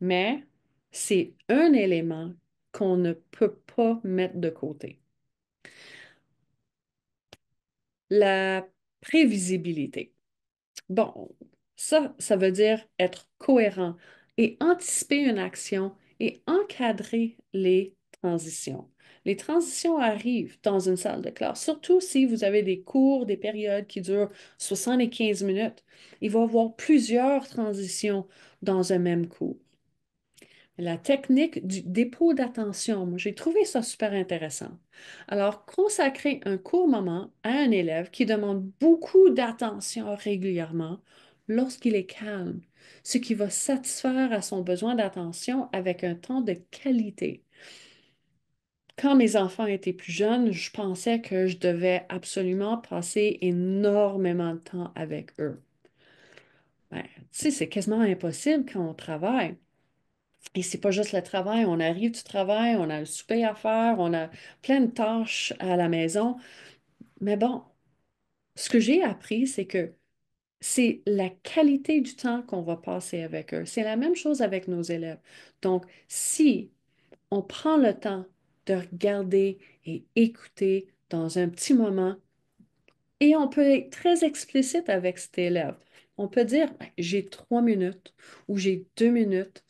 mais c'est un élément qu'on ne peut pas mettre de côté. La prévisibilité. Bon, ça veut dire être cohérent et anticiper une action et encadrer les transitions. Les transitions arrivent dans une salle de classe, surtout si vous avez des cours, des périodes qui durent 75 minutes. Il va y avoir plusieurs transitions dans un même cours. La technique du dépôt d'attention, moi, j'ai trouvé ça super intéressant. Alors, consacrer un court moment à un élève qui demande beaucoup d'attention régulièrement lorsqu'il est calme, ce qui va satisfaire à son besoin d'attention avec un temps de qualité. Quand mes enfants étaient plus jeunes, je pensais que je devais absolument passer énormément de temps avec eux. Ben, tu sais, c'est quasiment impossible quand on travaille. Et c'est pas juste le travail, on arrive du travail, on a le souper à faire, on a plein de tâches à la maison. Mais bon, ce que j'ai appris, c'est que c'est la qualité du temps qu'on va passer avec eux. C'est la même chose avec nos élèves. Donc, si on prend le temps de regarder et écouter dans un petit moment, et on peut être très explicite avec cet élève. On peut dire, ben, j'ai 3 minutes ou j'ai 2 minutes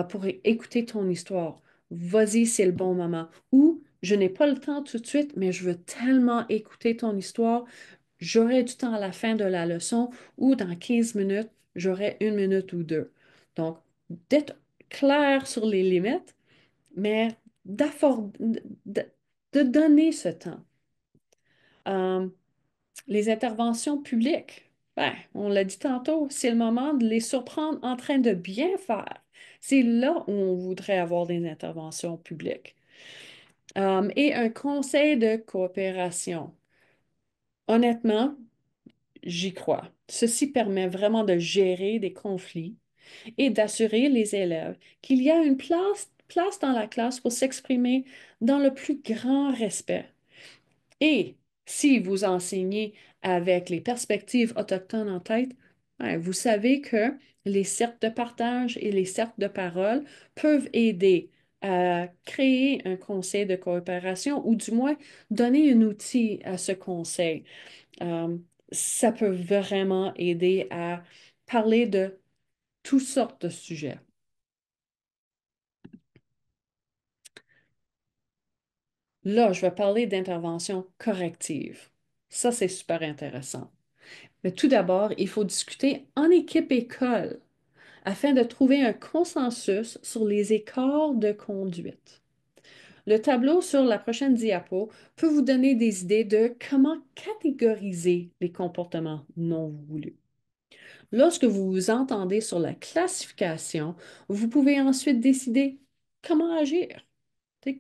pour écouter ton histoire. Vas-y, c'est le bon moment. Ou je n'ai pas le temps tout de suite, mais je veux tellement écouter ton histoire. J'aurai du temps à la fin de la leçon ou dans 15 minutes, j'aurai 1 minute ou deux. Donc, d'être clair sur les limites, mais de, de donner ce temps. Euh, les interventions publiques, ben, on l'a dit tantôt, c'est le moment de les surprendre en train de bien faire. C'est là où on voudrait avoir des interventions publiques. Et un conseil de coopération. Honnêtement, j'y crois. Ceci permet vraiment de gérer des conflits et d'assurer les élèves qu'il y a une place dans la classe pour s'exprimer dans le plus grand respect. Et si vous enseignez avec les perspectives autochtones en tête, ben, vous savez que les cercles de partage et les cercles de parole peuvent aider à créer un conseil de coopération ou du moins donner un outil à ce conseil. Euh, Ça peut vraiment aider à parler de toutes sortes de sujets. Là, je vais parler d'intervention corrective. Ça, c'est super intéressant. Mais tout d'abord, il faut discuter en équipe école afin de trouver un consensus sur les écarts de conduite. Le tableau sur la prochaine diapo peut vous donner des idées de comment catégoriser les comportements non voulus. Lorsque vous vous entendez sur la classification, vous pouvez ensuite décider comment agir.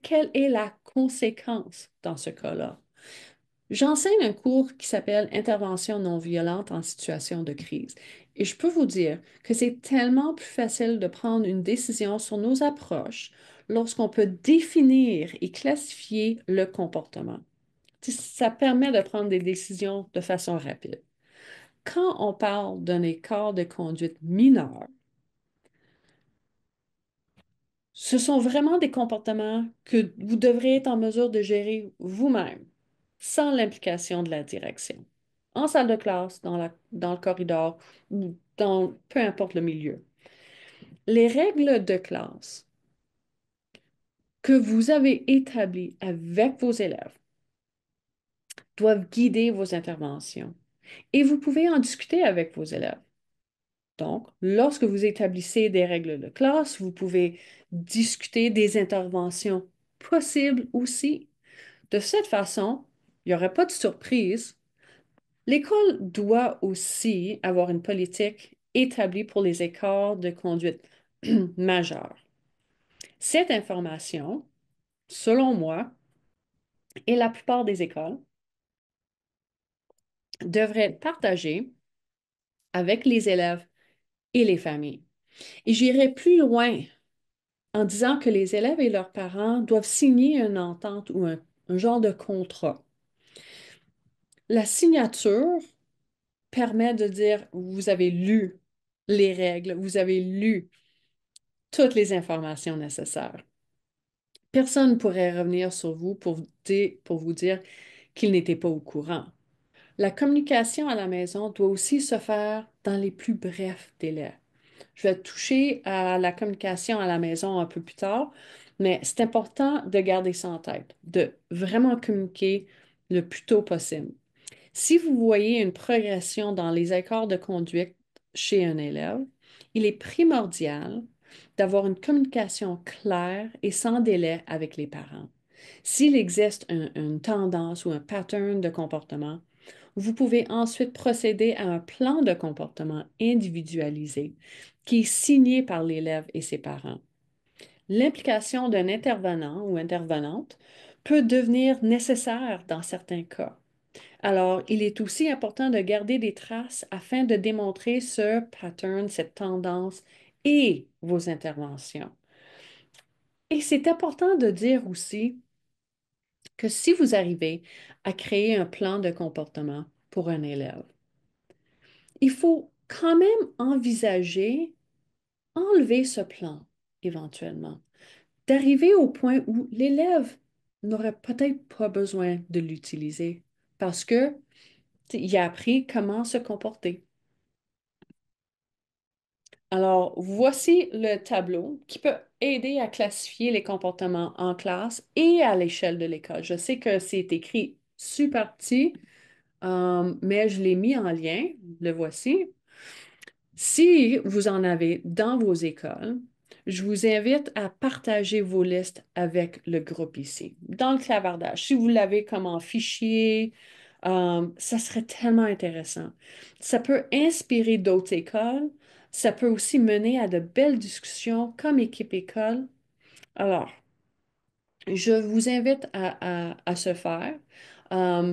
Quelle est la conséquence dans ce cas-là? J'enseigne un cours qui s'appelle Intervention non violente en situation de crise. Et je peux vous dire que c'est tellement plus facile de prendre une décision sur nos approches lorsqu'on peut définir et classifier le comportement. Ça permet de prendre des décisions de façon rapide. Quand on parle d'un écart de conduite mineur, ce sont vraiment des comportements que vous devrez être en mesure de gérer vous-même, sans l'implication de la direction. En salle de classe, dans le corridor ou dans peu importe le milieu. Les règles de classe que vous avez établies avec vos élèves doivent guider vos interventions et vous pouvez en discuter avec vos élèves. Donc, lorsque vous établissez des règles de classe, vous pouvez discuter des interventions possibles aussi. De cette façon, il n'y aurait pas de surprise. L'école doit aussi avoir une politique établie pour les écarts de conduite majeurs. Cette information, selon moi, et la plupart des écoles, devrait être partagée avec les élèves et les familles. Et j'irai plus loin en disant que les élèves et leurs parents doivent signer une entente ou un genre de contrat. La signature permet de dire, vous avez lu les règles, vous avez lu toutes les informations nécessaires. Personne ne pourrait revenir sur vous pour vous dire qu'il n'était pas au courant. La communication à la maison doit aussi se faire dans les plus brefs délais. Je vais toucher à la communication à la maison un peu plus tard, mais c'est important de garder ça en tête, de vraiment communiquer le plus tôt possible. Si vous voyez une progression dans les écarts de conduite chez un élève, il est primordial d'avoir une communication claire et sans délai avec les parents. S'il existe une tendance ou un pattern de comportement, vous pouvez ensuite procéder à un plan de comportement individualisé qui est signé par l'élève et ses parents. L'implication d'un intervenant ou intervenante peut devenir nécessaire dans certains cas. Alors, il est aussi important de garder des traces afin de démontrer ce pattern, cette tendance et vos interventions. Et c'est important de dire aussi que si vous arrivez à créer un plan de comportement pour un élève, il faut quand même envisager enlever ce plan éventuellement, d'arriver au point où l'élève n'aurait peut-être pas besoin de l'utiliser parce que il a appris comment se comporter. Alors, voici le tableau qui peut aider à classifier les comportements en classe et à l'échelle de l'école. Je sais que c'est écrit super petit, mais je l'ai mis en lien. Le voici. Si vous en avez dans vos écoles, je vous invite à partager vos listes avec le groupe ici, dans le clavardage. Si vous l'avez comme en fichier, ça serait tellement intéressant. Ça peut inspirer d'autres écoles. Ça peut aussi mener à de belles discussions comme équipe école. Alors, je vous invite à se faire.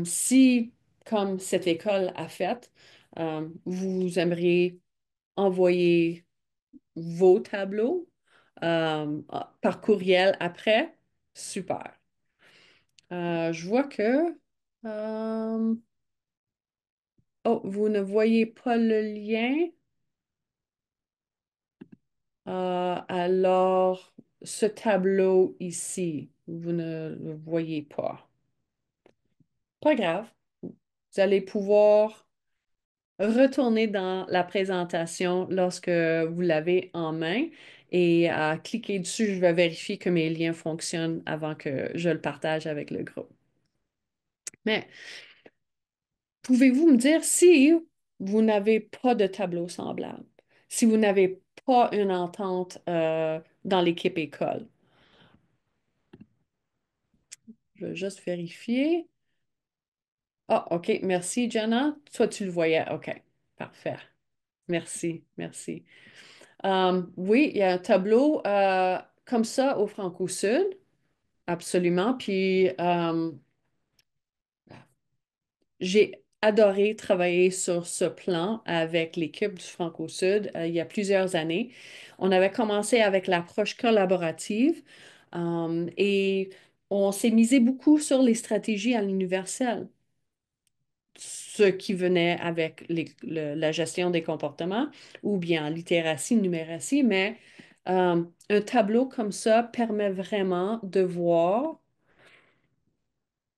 Si, comme cette école a fait, vous aimeriez envoyer vos tableaux par courriel après. Super. Je vois que... euh, oh, vous ne voyez pas le lien. Alors, ce tableau ici, vous ne le voyez pas. Pas grave. Vous allez pouvoir retourner dans la présentation lorsque vous l'avez en main et à cliquer dessus, je vais vérifier que mes liens fonctionnent avant que je le partage avec le groupe. Mais pouvez-vous me dire si vous n'avez pas de tableau semblable, si vous n'avez pas une entente dans l'équipe école? Je vais juste vérifier. Ah, OK. Merci, Jenna. Toi, tu le voyais. OK. Parfait. Merci, merci. Oui, il y a un tableau comme ça au Franco-Sud, absolument. Puis, j'ai adoré travailler sur ce plan avec l'équipe du Franco-Sud il y a plusieurs années. On avait commencé avec l'approche collaborative et on s'est misé beaucoup sur les stratégies à l'universel, ce qui venait avec la gestion des comportements ou bien littératie, numératie, mais un tableau comme ça permet vraiment de voir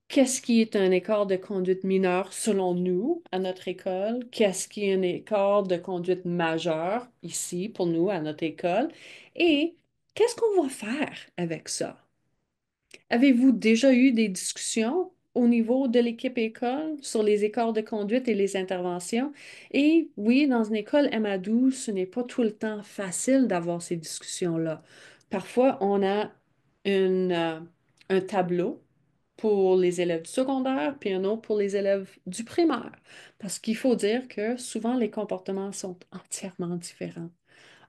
qu'est-ce qui est un écart de conduite mineur selon nous à notre école, qu'est-ce qui est un écart de conduite majeur ici pour nous à notre école et qu'est-ce qu'on va faire avec ça? Avez-vous déjà eu des discussions au niveau de l'équipe école sur les écarts de conduite et les interventions? Et oui, dans une école MA12, ce n'est pas tout le temps facile d'avoir ces discussions-là. Parfois, on a un tableau pour les élèves du secondaire, puis un autre pour les élèves du primaire. Parce qu'il faut dire que souvent, les comportements sont entièrement différents.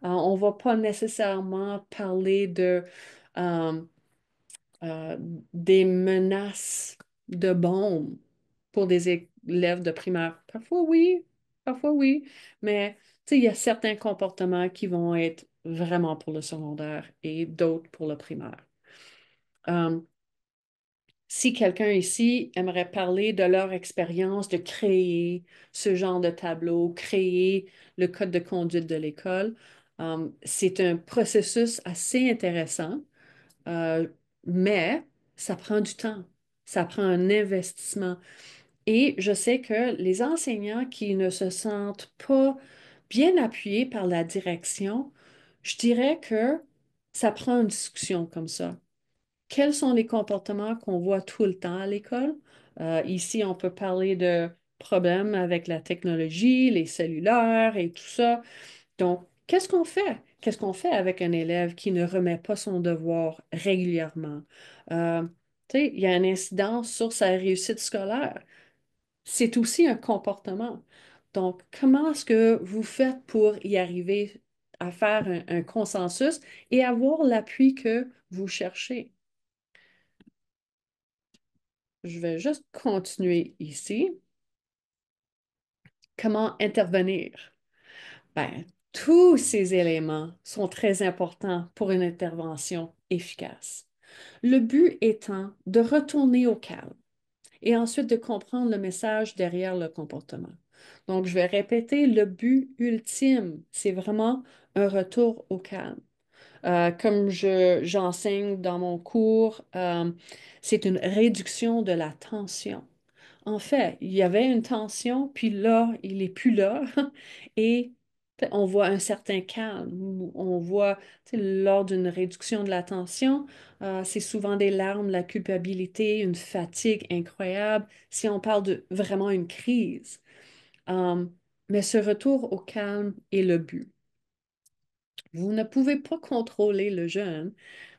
On ne va pas nécessairement parler euh, euh, des menaces de bombes pour des élèves de primaire. Parfois oui, mais tu sais, il y a certains comportements qui vont être vraiment pour le secondaire et d'autres pour le primaire. Euh, Si quelqu'un ici aimerait parler de leur expérience de créer ce genre de tableau, créer le code de conduite de l'école, C'est un processus assez intéressant, euh, mais ça prend du temps, ça prend un investissement. Et je sais que les enseignants qui ne se sentent pas bien appuyés par la direction, je dirais que ça prend une discussion comme ça. Quels sont les comportements qu'on voit tout le temps à l'école? Ici, on peut parler de problèmes avec la technologie, les cellulaires et tout ça. Donc, qu'est-ce qu'on fait? Qu'est-ce qu'on fait avec un élève qui ne remet pas son devoir régulièrement? Euh, tu sais, il y a un incident sur sa réussite scolaire. C'est aussi un comportement. Donc, comment est-ce que vous faites pour y arriver à faire un consensus et avoir l'appui que vous cherchez? Je vais juste continuer ici. Comment intervenir? Ben, tous ces éléments sont très importants pour une intervention efficace. Le but étant de retourner au calme et ensuite de comprendre le message derrière le comportement. Donc, je vais répéter, le but ultime, c'est vraiment un retour au calme. Comme j'enseigne dans mon cours, c'est une réduction de la tension. En fait, il y avait une tension, puis là, il n'est plus là. Et on voit un certain calme. On voit, tu sais, lors d'une réduction de la tension, c'est souvent des larmes, la culpabilité, une fatigue incroyable, si on parle de vraiment une crise. Euh, mais ce retour au calme est le but. Vous ne pouvez pas contrôler le jeune,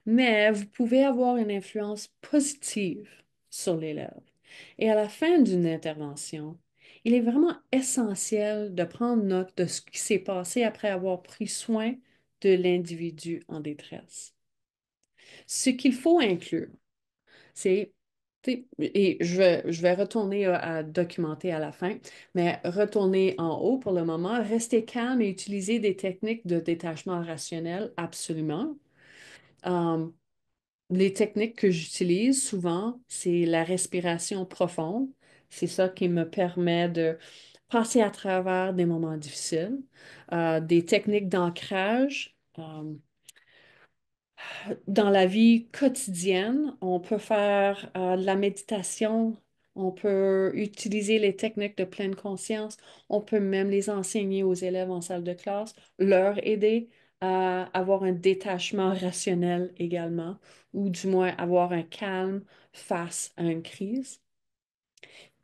mais vous pouvez avoir une influence positive sur l'élève. Et à la fin d'une intervention, il est vraiment essentiel de prendre note de ce qui s'est passé après avoir pris soin de l'individu en détresse. Ce qu'il faut inclure, c'est, et je vais retourner à documenter à la fin, mais retourner en haut pour le moment, rester calme et utiliser des techniques de détachement rationnel, absolument. Euh, les techniques que j'utilise souvent, c'est la respiration profonde. C'est ça qui me permet de passer à travers des moments difficiles. Des techniques d'ancrage. Dans la vie quotidienne, on peut faire de la méditation, on peut utiliser les techniques de pleine conscience, on peut même les enseigner aux élèves en salle de classe, leur aider à avoir un détachement rationnel également, ou du moins avoir un calme face à une crise.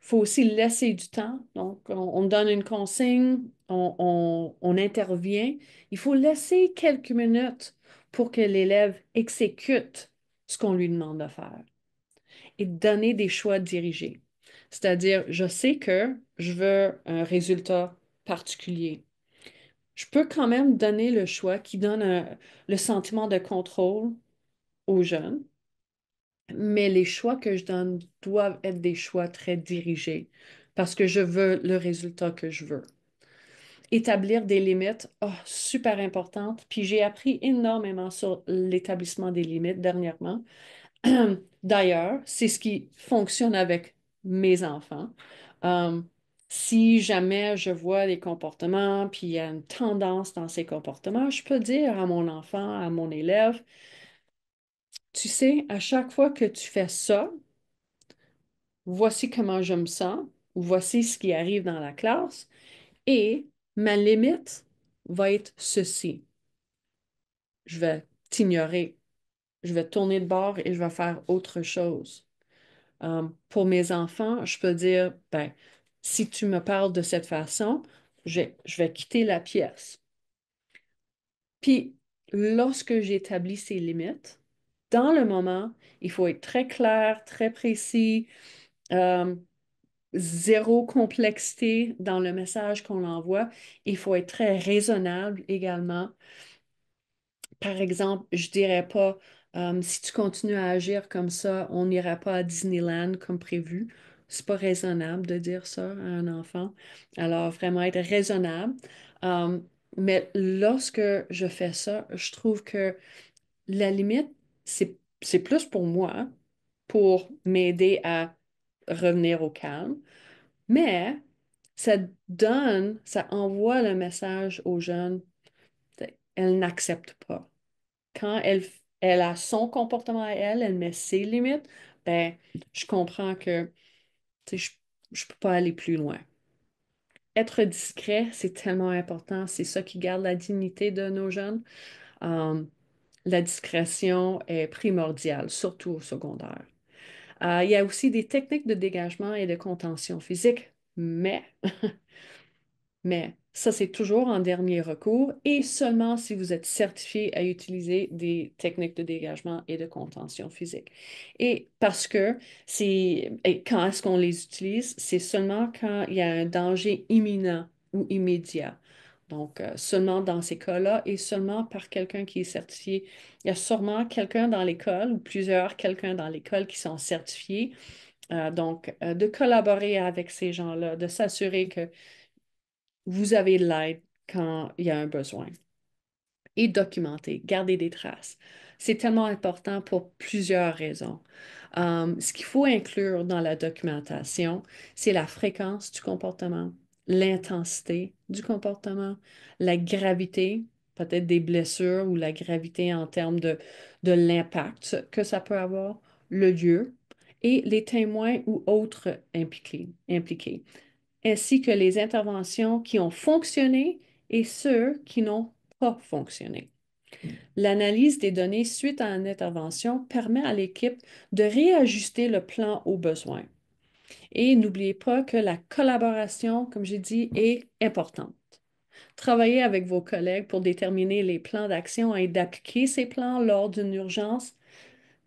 Il faut aussi laisser du temps. Donc, on donne une consigne, on intervient. Il faut laisser quelques minutes pour que l'élève exécute ce qu'on lui demande de faire et donner des choix dirigés. C'est-à-dire, je sais que je veux un résultat particulier. Je peux quand même donner le choix qui donne le sentiment de contrôle aux jeunes, mais les choix que je donne doivent être des choix très dirigés parce que je veux le résultat que je veux. Établir des limites, oh, super importante. Puis j'ai appris énormément sur l'établissement des limites dernièrement. D'ailleurs, c'est ce qui fonctionne avec mes enfants. Euh, Si jamais je vois des comportements, puis il y a une tendance dans ces comportements, je peux dire à mon enfant, à mon élève, tu sais, à chaque fois que tu fais ça, voici comment je me sens, ou voici ce qui arrive dans la classe, et ma limite va être ceci. Je vais t'ignorer, je vais tourner de bord et je vais faire autre chose. Pour mes enfants, je peux dire, ben, si tu me parles de cette façon, je vais quitter la pièce. Puis, lorsque j'établis ces limites, dans le moment, il faut être très clair, très précis. Euh, Zéro complexité dans le message qu'on envoie. Il faut être très raisonnable également. Par exemple, je dirais pas, si tu continues à agir comme ça, on n'ira pas à Disneyland comme prévu. C'est pas raisonnable de dire ça à un enfant. Alors, vraiment être raisonnable. Euh, mais lorsque je fais ça, je trouve que la limite, c'est plus pour moi, pour m'aider à revenir au calme. Mais ça donne, ça envoie le message aux jeunes. elle n'accepte pas. Quand elle a son comportement à elle, elle met ses limites, ben, je comprends que tu sais, je peux pas aller plus loin. Être discret, c'est tellement important. C'est ça qui garde la dignité de nos jeunes. Euh, la discrétion est primordiale, surtout au secondaire. Il y a aussi des techniques de dégagement et de contention physique, mais ça, c'est toujours en dernier recours et seulement si vous êtes certifié à utiliser des techniques de dégagement et de contention physique. Et parce que et quand est-ce qu'on les utilise? C'est seulement quand il y a un danger imminent ou immédiat. Donc, seulement dans ces cas-là et seulement par quelqu'un qui est certifié. Il y a sûrement quelqu'un dans l'école ou plusieurs quelqu'un dans l'école qui sont certifiés. Donc, de collaborer avec ces gens-là, de s'assurer que vous avez de l'aide quand il y a un besoin. Et documenter, garder des traces. C'est tellement important pour plusieurs raisons. Ce qu'il faut inclure dans la documentation, c'est la fréquence du comportement, l'intensité du comportement, la gravité, peut-être des blessures ou la gravité en termes de l'impact que ça peut avoir, le lieu et les témoins ou autres impliqués ainsi que les interventions qui ont fonctionné et ceux qui n'ont pas fonctionné. L'analyse des données suite à une intervention permet à l'équipe de réajuster le plan aux besoins. Et n'oubliez pas que la collaboration, comme j'ai dit, est importante. Travailler avec vos collègues pour déterminer les plans d'action et d'appliquer ces plans lors d'une urgence,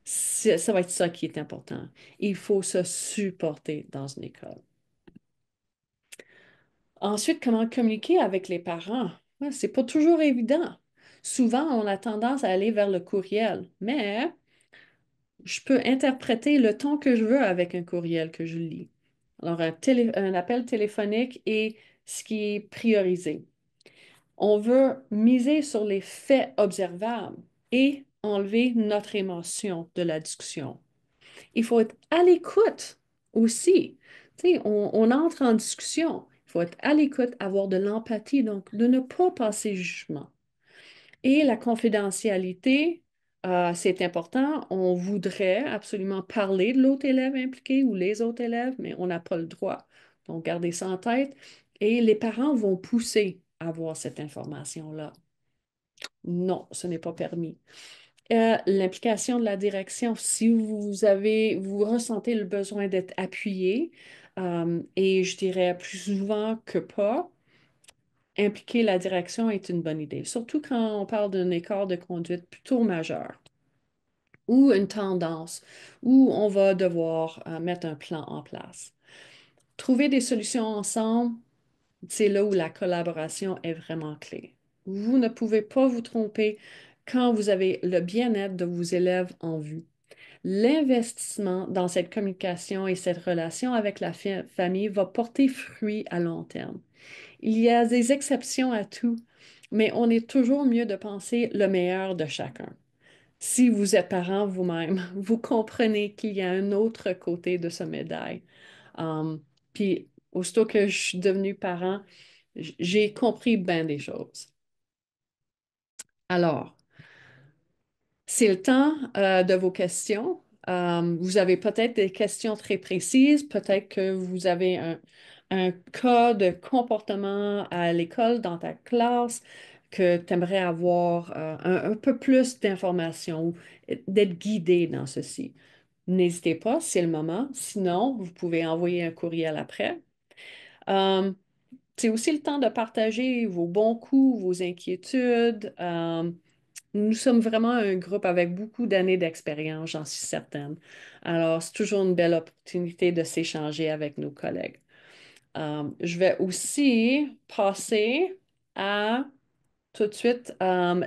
ça va être ça qui est important. Il faut se supporter dans une école. Ensuite, comment communiquer avec les parents? Ouais, c'est pas toujours évident. Souvent, on a tendance à aller vers le courriel, mais je peux interpréter le ton que je veux avec un courriel que je lis. Alors, un appel téléphonique est ce qui est priorisé. On veut miser sur les faits observables et enlever notre émotion de la discussion. Il faut être à l'écoute aussi. Tu sais, on entre en discussion. Il faut être à l'écoute, avoir de l'empathie, donc de ne pas passer jugement. Et la confidentialité, c'est important. On voudrait absolument parler de l'autre élève impliqué ou les autres élèves, mais on n'a pas le droit. Donc, gardez ça en tête. Et les parents vont pousser à avoir cette information-là. Non, ce n'est pas permis. L'implication de la direction, si vous ressentez le besoin d'être appuyé, et je dirais plus souvent que pas, impliquer la direction est une bonne idée, surtout quand on parle d'un écart de conduite plutôt majeur ou une tendance où on va devoir mettre un plan en place. Trouver des solutions ensemble, c'est là où la collaboration est vraiment clé. Vous ne pouvez pas vous tromper quand vous avez le bien-être de vos élèves en vue. L'investissement dans cette communication et cette relation avec la famille va porter fruit à long terme. Il y a des exceptions à tout, mais on est toujours mieux de penser le meilleur de chacun. Si vous êtes parent vous-même, vous comprenez qu'il y a un autre côté de ce médaille. Um, Puis, aussitôt que je suis devenue parent, j'ai compris bien des choses. Alors, c'est le temps de vos questions. Vous avez peut-être des questions très précises, peut-être que vous avez un cas de comportement à l'école, dans ta classe, que tu aimerais avoir un peu plus d'informations ou d'être guidé dans ceci. N'hésitez pas, c'est le moment. Sinon, vous pouvez envoyer un courriel après. Euh, c'est aussi le temps de partager vos bons coups, vos inquiétudes. Nous sommes vraiment un groupe avec beaucoup d'années d'expérience, j'en suis certaine. Alors, c'est toujours une belle opportunité de s'échanger avec nos collègues. Je vais aussi passer à tout de suite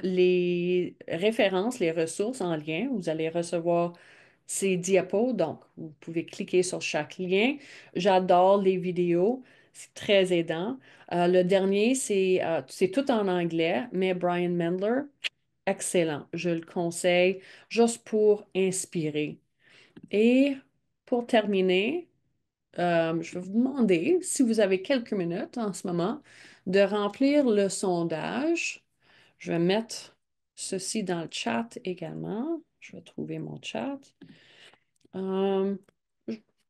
les références, les ressources en lien. Vous allez recevoir ces diapos, donc vous pouvez cliquer sur chaque lien. J'adore les vidéos, c'est très aidant. Le dernier, c'est tout en anglais, mais Brian Mendler, excellent. Je le conseille juste pour inspirer. Et pour terminer, je vais vous demander, si vous avez quelques minutes en ce moment, de remplir le sondage. Je vais mettre ceci dans le chat également. Je vais trouver mon chat. Euh,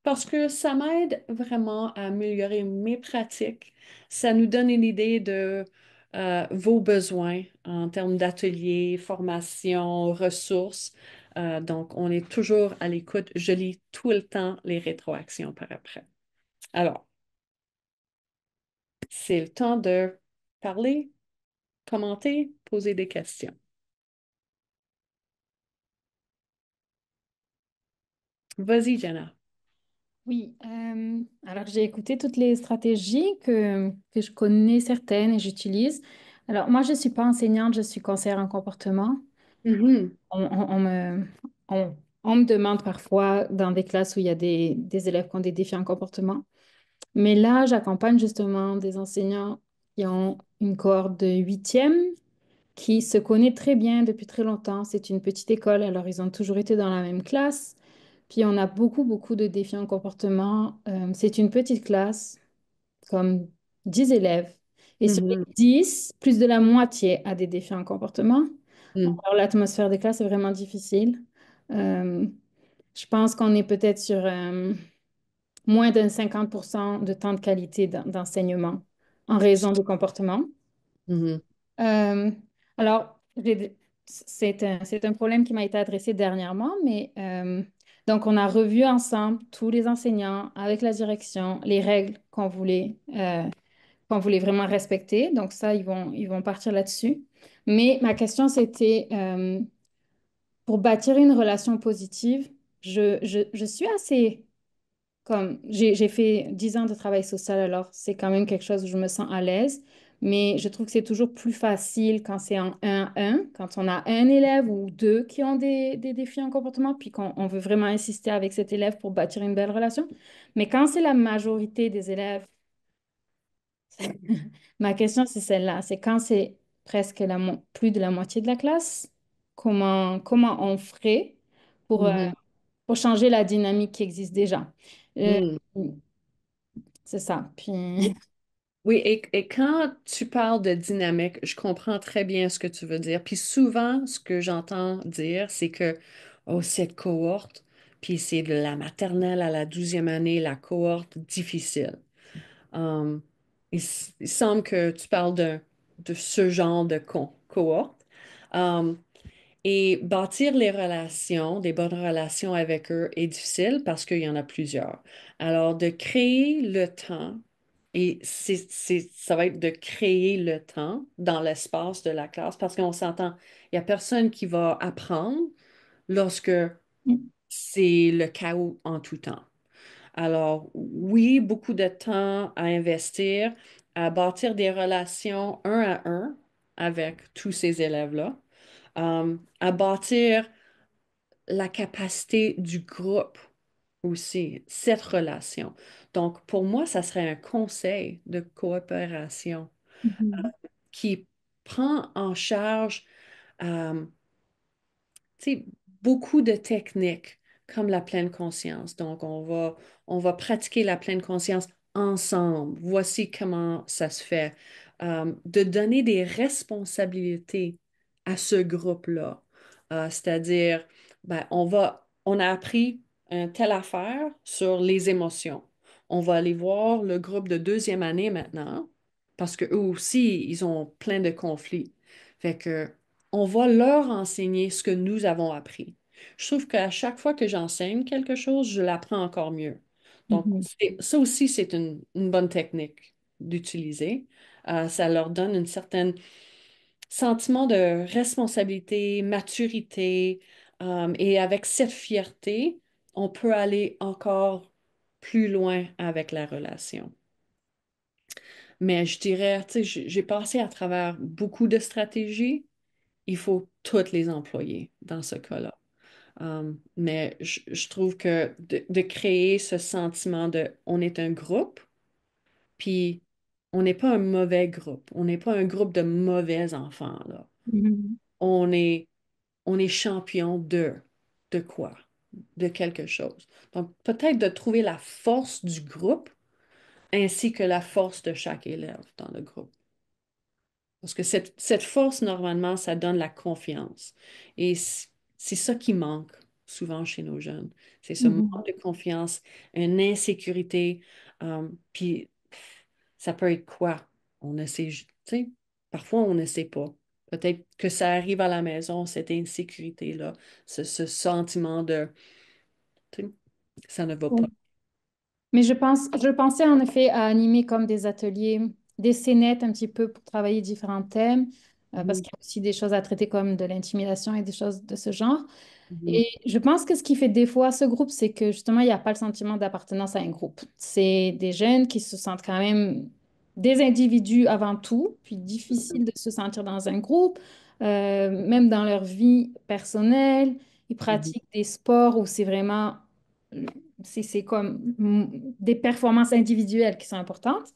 Parce que ça m'aide vraiment à améliorer mes pratiques. Ça nous donne une idée de vos besoins en termes d'ateliers, formation, ressources. Donc, on est toujours à l'écoute. Je lis tout le temps les rétroactions par après. Alors, c'est le temps de parler, commenter, poser des questions. Vas-y, Jenna. Oui, alors j'ai écouté toutes les stratégies que je connais certaines et j'utilise. Alors moi, je ne suis pas enseignante, je suis conseillère en comportement. Mhm, On me, on me demande parfois dans des classes où il y a des élèves qui ont des défis en comportement. Mais là, j'accompagne justement des enseignants qui ont une cohorte de huitième qui se connaît très bien depuis très longtemps. C'est une petite école, alors ils ont toujours été dans la même classe. Puis on a beaucoup, beaucoup de défis en comportement. C'est une petite classe, comme 10 élèves. Et sur les mhm, 10, plus de la moitié a des défis en comportement. mhm, Alors l'atmosphère des classes est vraiment difficile. Euh, je pense qu'on est peut-être sur moins d'un 50% de temps de qualité d'enseignement en raison du comportement. mhm, Euh, alors, c'est un problème qui m'a été adressé dernièrement, mais donc on a revu ensemble, tous les enseignants, avec la direction, les règles qu'on voulait vraiment respecter. Donc ça, ils vont partir là-dessus. Mais ma question, c'était, pour bâtir une relation positive, je suis assez comme j'ai fait 10 ans de travail social, alors c'est quand même quelque chose où je me sens à l'aise, mais je trouve que c'est toujours plus facile quand c'est en 1 à 1, quand on a un élève ou deux qui ont des défis en comportement, puis qu'on on veut vraiment insister avec cet élève pour bâtir une belle relation. Mais quand c'est la majorité des élèves, ma question c'est celle-là, c'est quand c'est presque plus de la moitié de la classe, comment on ferait pour, euh, mhm, pour changer la dynamique qui existe déjà? Euh, mhm. c'est ça. Puis, Oui, et quand tu parles de dynamique, je comprends très bien ce que tu veux dire. Puis souvent, ce que j'entends dire, c'est que, oh, cette cohorte, puis c'est de la maternelle à la 12e année, la cohorte difficile. Um, il semble que tu parles de ce genre de cohorte. Um, et bâtir les relations, des bonnes relations avec eux est difficile parce qu'il y en a plusieurs. Alors, de créer le temps, et ça va être de créer le temps dans l'espace de la classe parce qu'on s'entend, il n'y a personne qui va apprendre lorsque c'est le chaos en tout temps. Alors, oui, beaucoup de temps à investir, à bâtir des relations un à un avec tous ces élèves-là, à bâtir la capacité du groupe aussi, cette relation. Donc, pour moi, ça serait un conseil de coopération Mhm. qui prend en charge euh, tu sais, beaucoup de techniques comme la pleine conscience. Donc, on va pratiquer la pleine conscience ensemble. Voici comment ça se fait. De donner des responsabilités à ce groupe-là. C'est-à-dire, ben, on a appris une telle affaire sur les émotions. On va aller voir le groupe de 2e année maintenant, parce qu'eux aussi, ils ont plein de conflits. Fait que on va leur enseigner ce que nous avons appris. Je trouve qu'à chaque fois que j'enseigne quelque chose, je l'apprends encore mieux. Donc, Mhm. ça aussi, c'est une bonne technique d'utiliser. Ça leur donne un certain sentiment de responsabilité, maturité, et avec cette fierté, on peut aller encore plus loin avec la relation. Mais je dirais, tu sais, j'ai passé à travers beaucoup de stratégies. Il faut toutes les employer dans ce cas-là. Mais je trouve que de créer ce sentiment de on est un groupe, puis on n'est pas un mauvais groupe. On n'est pas un groupe de mauvais enfants, là. Mhm. On est, on est champion de quoi? De quelque chose. Donc, peut-être de trouver la force du groupe ainsi que la force de chaque élève dans le groupe. Parce que cette force, normalement, ça donne la confiance. Et c'est ça qui manque souvent chez nos jeunes. C'est ce Mhm. manque de confiance, une insécurité. Puis ça peut être quoi? On ne sait, tu sais, parfois on ne sait pas. Peut-être que ça arrive à la maison, cette insécurité-là, ce sentiment de, tu sais, ça ne va pas. Mais je pensais en effet à animer comme des ateliers, des scénettes un petit peu pour travailler différents thèmes, parce Mhm, qu'il y a aussi des choses à traiter comme de l'intimidation et des choses de ce genre. mhm, Et je pense que ce qui fait des fois ce groupe, c'est que justement, il n'y a pas le sentiment d'appartenance à un groupe. C'est des jeunes qui se sentent quand même des individus avant tout, puis difficile de se sentir dans un groupe, même dans leur vie personnelle. Ils mhm, pratiquent des sports où c'est vraiment, c'est comme des performances individuelles qui sont importantes.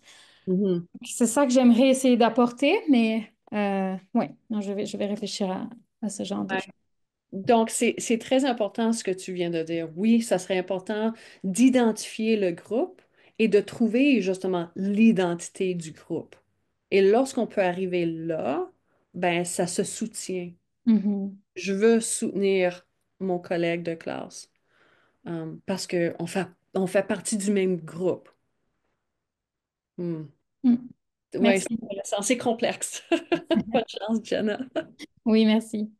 mhm. C'est ça que j'aimerais essayer d'apporter, mais ouais, non, je vais réfléchir à ce genre de Ouais. choses. Donc, c'est très important ce que tu viens de dire. Oui, ça serait important d'identifier le groupe et de trouver justement l'identité du groupe. Et lorsqu'on peut arriver là, ben, ça se soutient. Mhm. Je veux soutenir mon collègue de classe parce on fait partie du même groupe. Hmm. Mm. Ouais, c'est Merci. intéressant. C'est complexe. Bonne chance, Jenna. Oui, merci.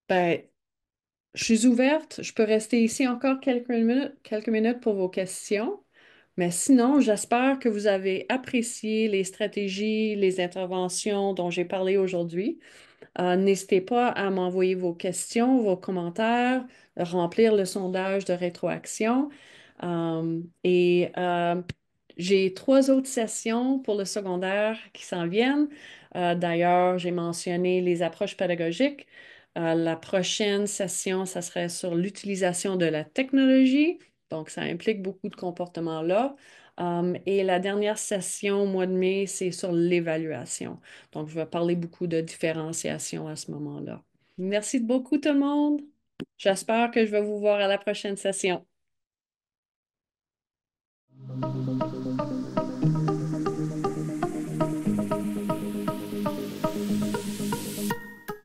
Ben, je suis ouverte. Je peux rester ici encore quelques minutes pour vos questions. Mais sinon, j'espère que vous avez apprécié les stratégies, les interventions dont j'ai parlé aujourd'hui. N'hésitez pas à m'envoyer vos questions, vos commentaires, remplir le sondage de rétroaction. J'ai trois autres sessions pour le secondaire qui s'en viennent. D'ailleurs, j'ai mentionné les approches pédagogiques. La prochaine session, ça serait sur l'utilisation de la technologie. Donc, ça implique beaucoup de comportements là. Et la dernière session au mois de mai, c'est sur l'évaluation. Donc, je vais parler beaucoup de différenciation à ce moment-là. Merci beaucoup tout le monde. J'espère que je vais vous voir à la prochaine session.